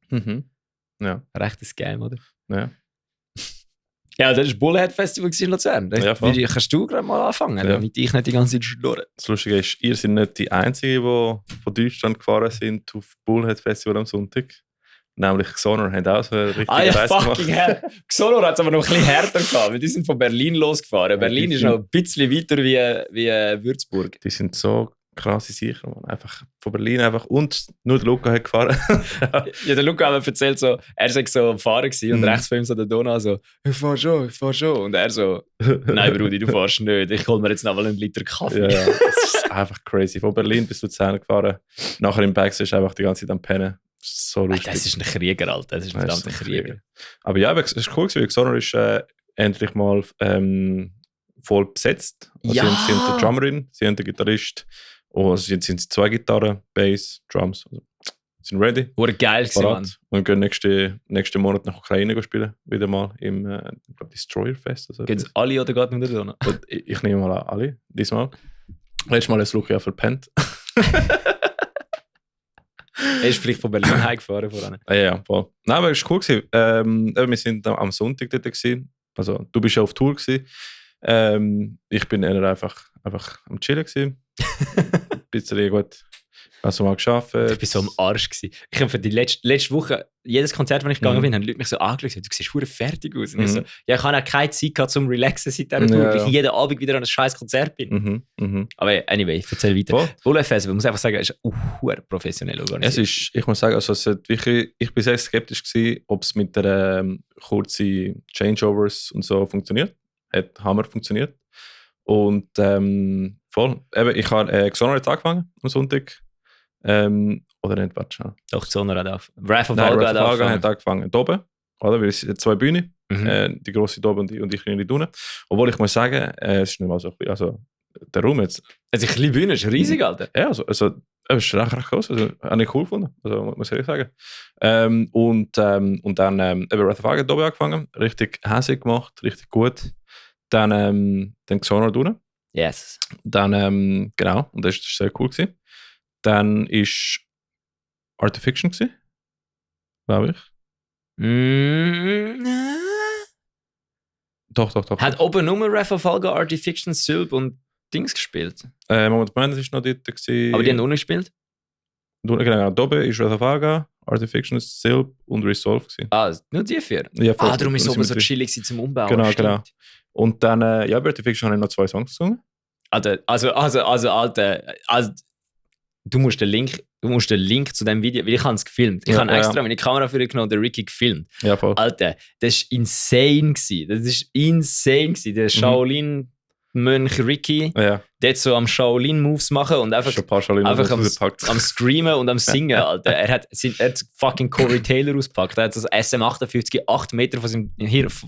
Ja. Recht ein Scam, oder? Ja. Ja, das war Bullhead Festival in Luzern. Ja, kannst du gerade mal anfangen, damit ich nicht die ganze Zeit schnurre. Das Lustige ist, ihr seid nicht die Einzigen, die von Deutschland gefahren sind auf Bullhead Festival am Sonntag. Nämlich Xonor haben auch so eine richtige Reise fucking hell. Xonor hat es aber noch ein bisschen härter gehabt, weil die sind von Berlin losgefahren. Ja, Berlin ist noch ein bisschen weiter wie Würzburg. Die sind so krasse Sicher, man. Einfach von Berlin einfach und nur der Luca hat gefahren. Ja, der Luca hat mir erzählt, so, er war so am Fahren und rechts von ihm so der Donau so, ich fahr schon. Und er so, nein Brudi, du fährst nicht, ich hol mir jetzt noch mal einen Liter Kaffee. Ja, das ist einfach crazy. Von Berlin bis Luzern gefahren, nachher im Backstage einfach die ganze Zeit am Pennen. So lustig. Das ist ein Krieger, Alter. Das ist ein verdammter Krieger. Aber ja, es ist cool gewesen, weil Xonor ist endlich mal voll besetzt. Also ja. Sie haben die Drummerin, sie haben den Gitarrist. Und also sind 2 Gitarren, Bass, Drums. Also sind ready. Wurde geil gewesen, Mann. Und gehen nächsten Monat nach Ukraine spielen. Wieder mal im, ich glaube, Destroyer Fest. Also Geht es alle oder geht nur der Donner? Ich nehme mal an, alle, diesmal. Letztes Mal ist Luki ja verpennt. Er ist vielleicht von Berlin heimgefahren voran. Ja, voll. Nein, aber es war cool gewesen. Wir sind am Sonntag dort gewesen. Also, du bist ja auf Tour gewesen. Ich bin eher einfach am Chillen gewesen. Ein bisschen gut. Also mal gearbeitet. Ich war so am Arsch gewesen. Ich habe für die letzte Woche, jedes Konzert, wo ich gegangen bin, haben Leute mich so angeschaut. Du siehst verdammt fertig aus. Und ich so, ja, ich habe auch keine Zeit gehabt zum Relaxen seit dieser Tour, weil ich jeden Abend wieder an einem scheiß Konzert bin. Aber anyway, erzähl weiter. Bullefest, man muss einfach sagen, ist professionell organisiert. Ich muss sagen, also ich bin sehr skeptisch gewesen, ob es mit der kurzen Changeovers und so funktioniert. Hat Hammer funktioniert. Und voll. Eben, ich habe Xonor jetzt angefangen am Sonntag. Oder nicht, warte schnell. Doch, Xonor hat angefangen. Wrath of Valga hat angefangen. Da oben, oder? Weil es sind 2 Bühnen. Die grosse da oben und die kleine da unten. Obwohl ich muss sagen, es ist nicht mal so. Also, der Raum jetzt. Also, die kleine Bühne ist riesig, Alter. Ja, also es ist recht groß. Also, habe ich cool gefunden. Also, muss ich ehrlich sagen. Und dann eben Wrath of Valga da oben angefangen. Richtig hässig gemacht, richtig gut. Dann Xonor da unten. Yes. Dann, genau, und das war sehr cool gewesen. Dann war Artifiction gewesen, glaube ich. Doch. Hat oben nur Wrath of Valga, Artifiction, Sylp und Dings gespielt? Moment, Madness war noch dort gewesen. Aber die haben ohne gespielt? Genau, da oben ist Wrath of Valga, Artifiction, Sylp und Resolve gewesen. Nur die 4? Ja, darum ist es oben so chillig zum Umbauen. Genau. Und dann, bei Artifiction habe ich noch 2 Songs gesungen. Also, Alter, du musst den Link zu dem Video, weil ich habe es gefilmt. Ich habe extra meine Kamera für genommen und den Ricky gefilmt. Ja, voll. Alter, das war insane gewesen. Der Shaolin-Mönch Ricky, der so am Shaolin-Moves machen und einfach am Streamen und am Singen, Alter. Er hat fucking Corey Taylor ausgepackt. Er hat das SM58 8 Meter von seinem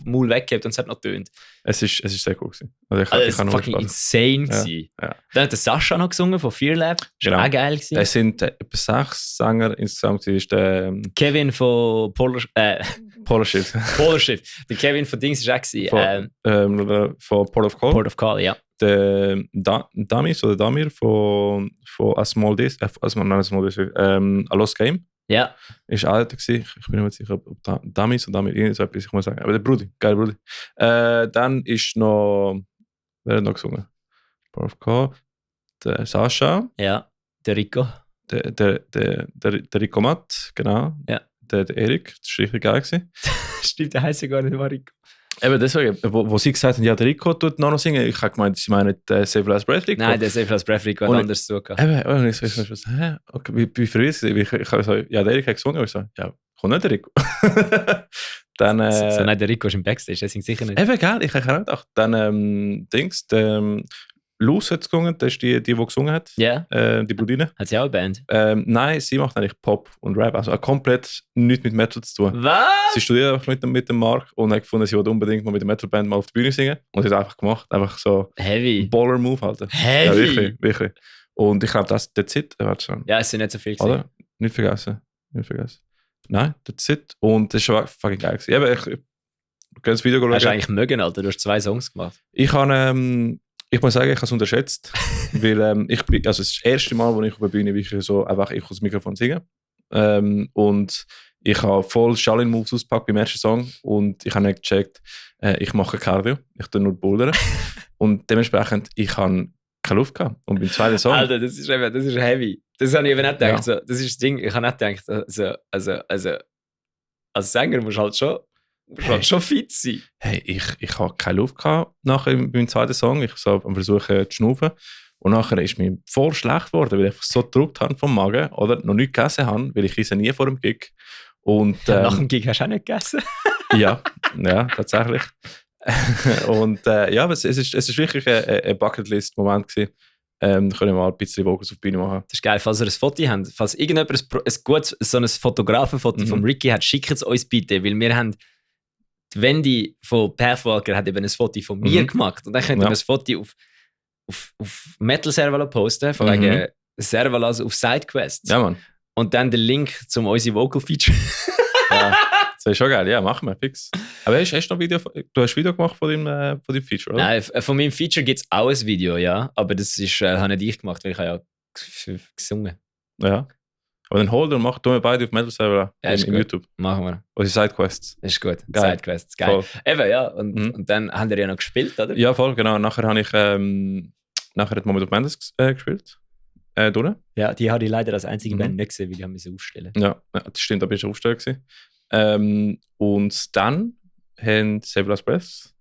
Maul weggehabt und es hat noch tönt. Es ist sehr cool gewesen. Also es war fucking insane gewesen. Ja. Dann hat der Sascha noch gesungen von Fear Lab. Das war auch geil gewesen. Es sind etwa 6 Sänger insgesamt. Ist der Kevin von Polar Shift. Der Kevin von Dings war auch gewesen. Von Port of Call. Port of Call, ja. Der Damir von A Small Dish, A Lost Game. Ja. Ist alt gewesen. Ich bin nicht sicher, ob Damis oder Damir irgendetwas, ich muss sagen. Aber der Brudi, geil Brudi. Dann ist noch, wer hat noch gesungen? Port of Call. Der Sascha. Ja. Der Rico. Der Rico Matt, genau. Ja. Der Erik, das war richtig geil gewesen. Stimmt, der heisst ja gar nicht Rico. Eben deswegen, wo sie gesagt haben, ja, der Rico tut noch singen, ich habe gemeint, sie meinen Save Last Breath Rico. Nein, der Save Last Breath Rico hat anders zugehört. Eben, ich so, hä? Okay, wie verwirrt ich habe so, ja, der Erik hat gesungen, ich so, ja, kommt nicht der Rico. Dann, so, nein, der Rico ist im Backstage, der singt sicher nicht. Eben, geil, ich habe auch gedacht. Dann, Luz hat gesungen, das ist die gesungen hat. Ja. Die Bludine. Hat sie auch eine Band? Nein, sie macht eigentlich Pop und Rap. Also komplett nichts mit Metal zu tun. Was? Sie studiert einfach mit dem Mark und hat gefunden, sie wollte unbedingt mal mit der Metal-Band mal auf die Bühne singen. Und sie hat es einfach gemacht. Einfach so Heavy. Baller-Move halt. Heavy. Ja, wirklich. Und ich glaube, that's it. Ja, es sind nicht so viel gewesen. Oder? Nicht vergessen. Nein, that's it. Und das war fucking geil gewesen. Eben, ich kann das Video schauen. Hast du eigentlich mögen, Alter? Du hast 2 Songs gemacht. Ich muss sagen, ich habe es unterschätzt, weil also es ist das erste Mal, wo ich auf der Bühne wirklich so einfach ich aus dem Mikrofon singe. Und ich habe voll Shaolin-Moves ausgepackt beim ersten Song und ich habe nicht gecheckt, ich mache Cardio, ich tue nur Bouldern. Und dementsprechend, ich habe keine Luft gehabt. Und beim zweiten Song... Alter, das ist heavy. Das habe ich eben nicht gedacht. Ja. So, das ist das Ding, ich habe nicht gedacht, also als Sänger musst du halt schon fit sein. Hey, ich habe keine Luft gehabt nachher beim zweiten Song. Ich so am Versuchen zu schnaufen. Und nachher ist mir voll schlecht geworden, weil ich so gedrückt habe vom Magen oder noch nichts gegessen habe, weil ich esse nie vor dem Gig. Und, nach dem Gig hast du auch nicht gegessen? ja, tatsächlich. Und aber es ist wirklich ein Bucketlist-Moment gewesen. Können wir mal ein bisschen Vocals auf die Bühne machen. Das ist geil, falls ihr ein Foto habt, falls irgendjemand so ein Fotografenfoto von Ricky hat, schickt es uns bitte, weil wir haben die Wendy von Pathwalker hat eben ein Foto von mir gemacht und dann könnt ihr ein Foto auf Metal Servala posten, von wegen Servala auf Sidequests. Ja, Mann. Und dann den Link zum unserem Vocal-Feature. Ja, das ist schon geil. Ja, machen wir, fix. Aber hast du noch Video? Du hast ein Video gemacht von deinem Feature, oder? Nein, von meinem Feature gibt es auch ein Video, ja. Aber das ist, habe nicht ich gemacht, weil ich habe ja gesungen. Ja. Aber dann hol und mach wir beide auf Metal Server in YouTube. Machen wir. Unsere Sidequests. Das ist gut. Geil. Sidequests, geil. Voll. Eben, ja. Und dann haben wir ja noch gespielt, oder? Ja, voll, genau. Nachher habe ich nachher hat Moment of Madness gespielt. Durch. Ja, die habe ich leider als einzige Band nicht gesehen, weil die haben aufstellen. Ja, das stimmt, da bist du aufstellen gewesen. Und dann haben Save Last Breath.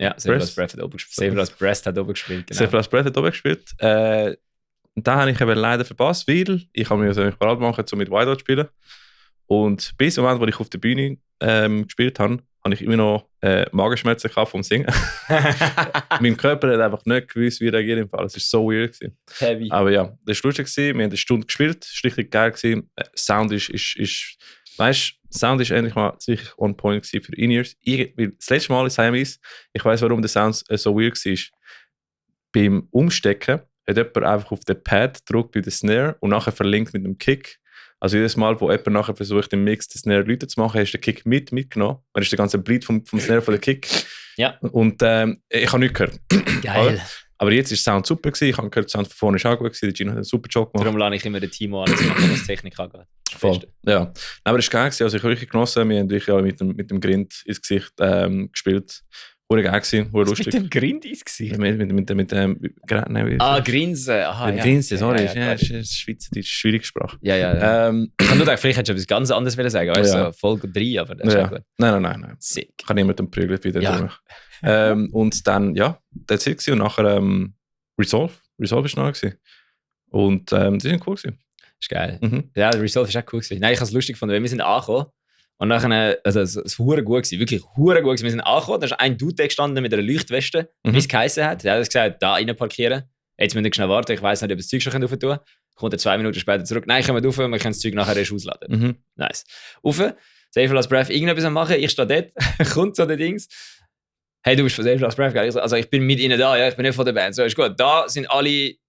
Ja, Save Last Breath hat oben gespielt. Save Last Breath hat oben gespielt, genau. Save Last Breath hat oben gespielt. Da habe ich eben leider verpasst, weil ich habe mir eigentlich bereit machen, um mit Whiteout zu spielen. Und bis zum Moment, wo ich auf der Bühne gespielt habe, habe ich immer noch Magenschmerzen gehabt vom Singen. Mein Körper hat einfach nicht gewusst, wie reagiert im Fall. Es war so weird gewesen. Heavy. Aber ja, das war lustig. Wir haben eine Stunde gespielt, es war richtig geil gewesen. Sound ist weißt, Sound ist endlich mal wirklich on point gewesen für In-Ears. Das letzte Mal in Siamese, ich weiss, warum der Sound so weird war. Beim Umstecken hat jemand einfach auf den Pad gedrückt bei der Snare und nachher verlinkt mit einem Kick. Also jedes Mal, wo jemand nachher versucht, im Mix den Snare Leute zu machen, hast du den Kick mitgenommen. Man ist der ganze Bleed vom Snare von der Kick. Ja. Und ich habe nichts gehört. Geil. Aber jetzt war der Sound super gewesen. Ich habe gehört, der Sound von vorne ist auch gut gewesen. Der Gino hat einen super Job gemacht. Darum lade ich immer den Timo an, was Technik angeht. Voll. Ja. Aber es war geil gewesen. Also ich habe richtig genossen. Wir haben wirklich mit dem Grind ins Gesicht gespielt. Wurde geil gewesen, wurde lustig. Mit dem Grind ins Gesicht? Mit dem Grinsen. Aha, mit Grinsen, sorry. Ja, das ist Schweizerdeutsch, schwierige Sprache. Ja. Ich habe nur gedacht, vielleicht hättest du etwas ganz anderes sagen wollen. Also Folge 3, aber das ist ja gut. Nein. Sick. Ich kann niemandem prügeln wieder. Ja. Und dann, ja, das war es. Und nachher Resolve war noch gewesen. Und die sind cool gewesen. Das ist geil. Ja, Resolve war auch cool gewesen. Nein, ich habe es lustig gefunden, weil wir sind angekommen. Und nachher, also es war gut gewesen, wirklich hure gut gewesen. Wir sind angekommen, da ist ein Dude gestanden mit einer Leuchtweste, wie es geheißen hat. Er hat gesagt, da rein parkieren. Jetzt müssen wir schnell warten, ich weiss nicht, ob das Zeug schon rauf tun kann. Kommt er 2 Minuten später zurück. Nein, können wir rauf, wir können das Zeug nachher erst ausladen. Nice. Rauf, Save Last Breath, irgendetwas machen, ich stehe dort, kommt so der Dings. Hey, du bist von Save Last Breath, gell? Also ich bin mit ihnen da, ja, ich bin nicht von der Band. So, ist gut. Da sind alle,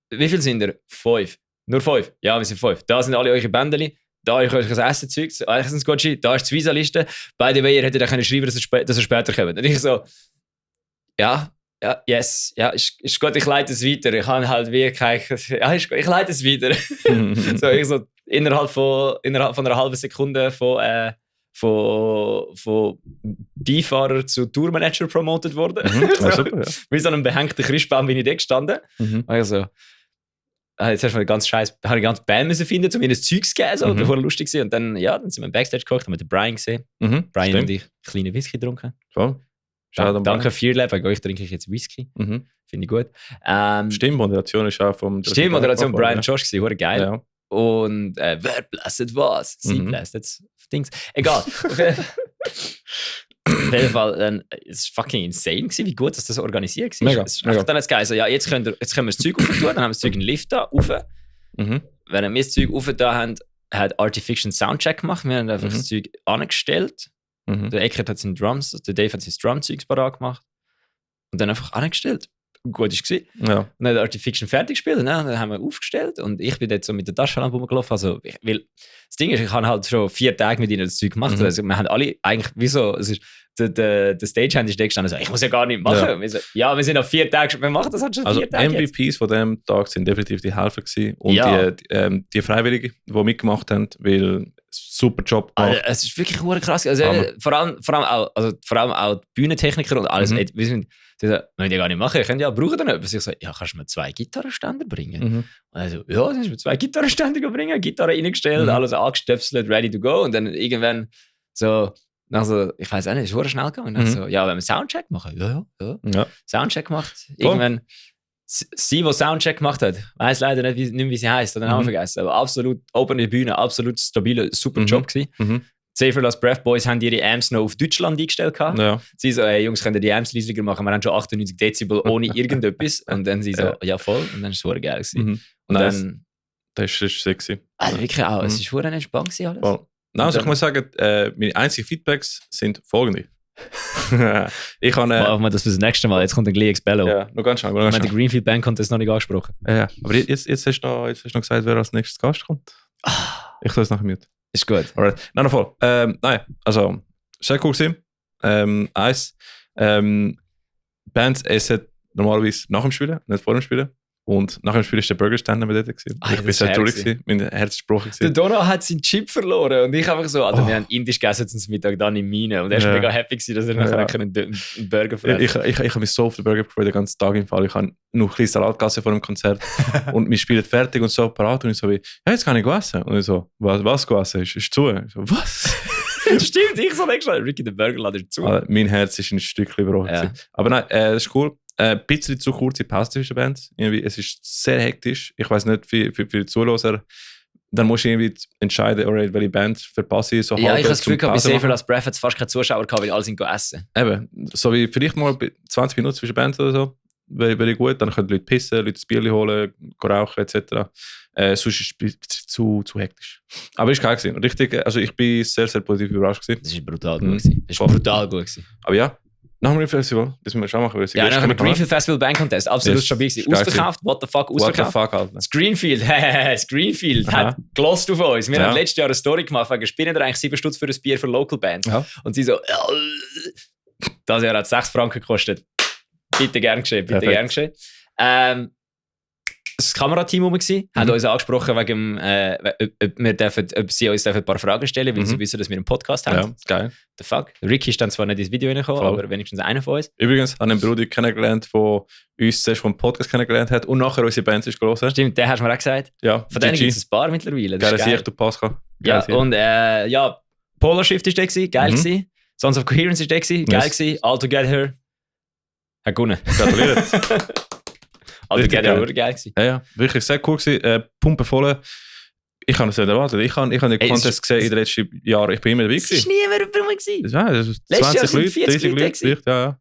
wie viel sind ihr? 5. Nur 5? Ja, wir sind 5. Da sind alle eure Bändeli. Da ist euch ein Essen-Zeug, Essensgotchi, da ist die Visa-Liste. By the way, ihr hättet auch schreiben können, dass er später kommt. Und ich so, yes, ist gut, ich leite es weiter. Ich habe halt wirklich, ist gut, ich leite es weiter. So, ich so, innerhalb von einer halben Sekunde von Beifahrer zu Tourmanager promotet worden. So, super, ja. Wie so einem behängten Christbaum bin ich da gestanden. Also, jetzt hast du eine ganz scheiß, habe ich ganz Band müssen finden, um mir das Zeug zu geben, so, bevor er lustig war. Und dann, dann sind wir im Backstage gekocht, haben wir den Brian gesehen. Brian stimmt. Und ich kleine Whisky getrunken. Voll. Danke Fearlab, bei euch trinke ich jetzt Whisky. Finde ich gut. Stimmmoderation ist auch vom... Stimmmoderation Brian Josh gewesen, wurde geil. Ja. Und wer blastet was? Sie blastet Dings. Egal. Auf jeden Fall, es war fucking insane gewesen, wie gut das organisiert war. Es ist dann jetzt geil. So, ja, jetzt können wir das Zeug rauf tun, dann haben wir das Zeug in den Lift da, rauf. Wenn wir das Zeug rauf da haben, hat Artifiction Soundcheck gemacht. Wir haben einfach das Zeug angestellt. Der Eckert hat seine Drums, der Dave hat sein Drum-Zeugs parat gemacht. Und dann einfach angestellt. Gut war es. Ja. Und dann hat Artifiction fertig gespielt und dann haben wir aufgestellt und ich bin jetzt so mit der Taschenlampe rumgelaufen. Also, weil das Ding ist, ich habe halt schon 4 Tage mit ihnen das Zeug gemacht. Also, wir haben alle eigentlich, wieso, es ist, der Stagehand ist da gestanden und so, ich muss ja gar nicht machen. Wir sind auf 4 Tage, wir machen das halt schon 4 Tage. Also MVPs jetzt. Von diesem Tag sind definitiv die Helfer gewesen und die Freiwilligen, die mitgemacht haben, weil super Job gemacht. Also, es ist wirklich krass. Also, vor allem auch die Bühnentechniker und alles. Wir sind, sie sagen, wir ja gar nicht machen, ihr könnt ja brauchen dann etwas. Ich so, ja, kannst du mir 2 Gitarrenständer bringen? Und er so, ja, dann hast du mir 2 Gitarrenständer bringen, Gitarre reingestellt, alles angestöpselt, ready to go. Und dann irgendwann so, also, ich weiß auch nicht, es ist schnell gegangen. Dann so, ja, wenn wir Soundcheck machen, ja. Soundcheck gemacht. Irgendwann, sie, die Soundcheck gemacht hat, weiß leider nicht, wie sie heisst, oder den Namen vergessen, aber absolut offene Bühne, absolut stabiler, super Job gewesen. Save Last Breath Boys haben ihre Amps noch auf Deutschland eingestellt. Ja. Sie so, hey Jungs, könnt ihr die Amps leiser machen? Wir haben schon 98 Dezibel ohne irgendetwas. Und dann sie so, ja voll. Und dann war es super geil. Und nice. dann... Das ist sexy. Also wirklich auch, es war entspannt alles. Voll. Also ich muss sagen, meine einzigen Feedbacks sind folgende. Ich habe... Machen wir das für das nächste Mal. Jetzt kommt ein Glee Bello. Ja, noch ganz schnell. Ich meine, die Greenfield Band hat das noch nicht angesprochen. Ja, aber jetzt hast du noch gesagt, wer als nächstes Gast kommt. Ich tue es nachher mute. Ist gut. Alright. Nein, voll. Nein, also, sehr cool gewesen. Eins. Bands essen normalerweise nach dem Spielen, nicht vor dem Spielen. Und nach dem Spiel war der Burgerstand neben dort. Ich bin sehr traurig gewesen. Mein Herz ist gebrochen. Der Donald hat seinen Chip verloren und ich einfach so, Alter, wir haben indisch gegessen zum Mittag dann in Mine und er war mega happy gewesen, dass er nachher einen Burger fressen konnte. Ich habe mich so auf den Burger gefreut, den ganzen Tag im Fall. Ich habe noch ein bisschen Salat gegessen vor dem Konzert und wir spielen fertig und so parat und ich so wie, ja, jetzt kann ich essen. Und ich so, was essen? Ist zu? Ich so, was? Stimmt, ich so extra, Ricky, der Burgerladen ist zu. Mein Herz ist ein Stückchen gebrochen. Ja. Aber nein, das ist cool. Ein bisschen zu kurze Pause zwischen Bands. Es ist sehr hektisch. Ich weiß nicht, für die Zuhörer, dann musst du irgendwie entscheiden, welche Band verpasse ich. So ja, ich habe das Gefühl, bei Safer Last Breath hat es fast keine Zuschauer gehabt, weil alle sind essen. Eben, so wie vielleicht mal 20 Minuten zwischen Bands oder so, wäre gut. Dann können Leute pissen, Leute das Bier holen, rauchen etc. Sonst ist es zu hektisch. Aber es war geil gewesen. Richtig, also ich bin sehr, sehr positiv überrascht gewesen. Das ist brutal gut gewesen. Das ist brutal gut gewesen. Aber ja, nach dem Festival, das müssen wir schon machen. Ja, nach dem Greenfield Festival Band Contest, absolut stabil gewesen. Ausverkauft, what the fuck, ausverkauft. What the fuck, das Greenfield hat gelost auf uns. Wir haben letztes Jahr eine Story gemacht, wegen spielen eigentlich 7 Stutz für ein Bier für Local Bands. Ja. Und sie so, das Jahr hat 6 Franken gekostet. Bitte gern geschehen, bitte gern geschehen. Das Kamerateam rum hat uns angesprochen, wegen, ob sie uns ein paar Fragen stellen, weil sie wissen, dass wir einen Podcast haben. Ja, geil. The fuck? Ricky ist dann zwar nicht ins Video reingekommen, aber wenigstens einer von uns. Übrigens habe ich einen Bruder kennengelernt, der uns zuerst vom Podcast kennengelernt hat und nachher unsere Bands ist gelesen. Stimmt, den hast du mir auch gesagt. Ja, von denen gibt es ein paar mittlerweile. Geil, sehe ich, du Pascal. Ja, und Polar Shift ist der gewesen, geil gewesen. Sons of Coherence ist der gewesen, geil gewesen. All Together hat gewonnen. Gratuliert. Altogether war geil gewesen. Ja, wirklich sehr cool gewesen. Pumpe voll. Ich habe es nicht erwartet. Ich habe den Contest gesehen in den letzten Jahren. Ich bin immer dabei gewesen. Es war nie mehr gewesen. Ja, das ist 20 Leute, 30 Leute. Ja.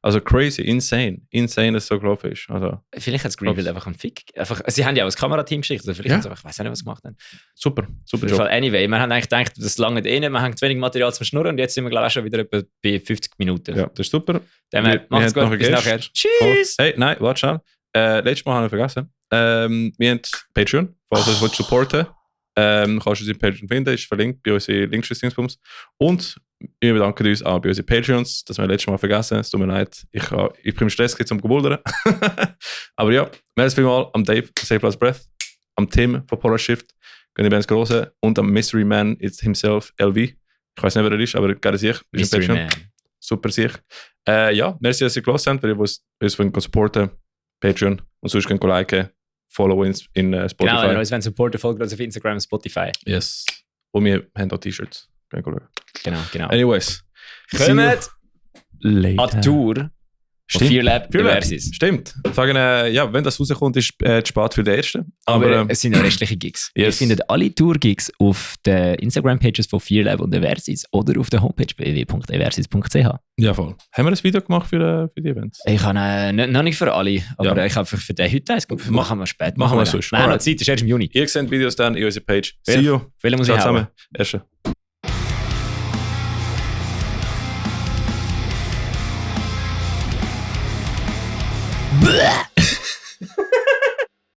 Also crazy, insane. Insane, dass es so gelaufen ist. Also, vielleicht hat es Greenfield einfach einen Fick. Sie haben ja auch ein Kamerateam geschickt. Also vielleicht haben sie einfach, ich weiß nicht, was sie gemacht haben. Super Job. Fall, anyway, wir haben eigentlich gedacht, das lange nicht. Wir haben zu wenig Material zum Schnurren und jetzt sind wir, glaube ich, schon wieder etwa bei 50 Minuten. Ja, das ist super. Macht's gut, bis nachher. Tschüss! Hey, nein, warte schnell. Letztes Mal habe ich vergessen. Wir haben Patreon, falls du es supporten willst. Kannst du uns in Patreon finden, ist verlinkt bei unseren Linkschüssingsbums. Und wir bedanken uns auch bei unseren Patreons, das haben wir letztes Mal vergessen. Es tut mir leid, ich bin im Stress zum Gebuldern. Aber ja, merci vielmals am Dave, Safe Last Breath, am Tim von Polar Shift, Gönni Benz Grosse und am Mystery Man himself, LV. Ich weiß nicht, wer er ist, aber geil sich. Mystery Man. Super sich. Ja, merci, dass ihr gelassen habt, weil ihr uns supporten Patreon und sonst könnt ihr liken, follow uns in Spotify. Genau, wenn ihr uns supporten, folgt uns auf Instagram und Spotify. Yes. Und wir haben auch T-Shirts. Genau. Anyways. Kommt an die Tour von Fear Lab Versus. Stimmt. Sagen, ja, wenn das rauskommt, ist spät für den ersten. Aber es sind ja restliche Gigs. Yes. Ihr findet alle Tour-Gigs auf den Instagram-Pages von Fear Lab und Versus oder auf der Homepage www.eversis.ch. Ja, voll. Haben wir ein Video gemacht für die Events? Ich habe noch nicht für alle, aber ich habe für den heute eins gemacht. Machen wir später. Machen wir sonst. Nein, noch Zeit, ist erst im Juni. Ihr seht Videos dann in unserer Page. See you. Welche muss ich haben? Erste. Blah!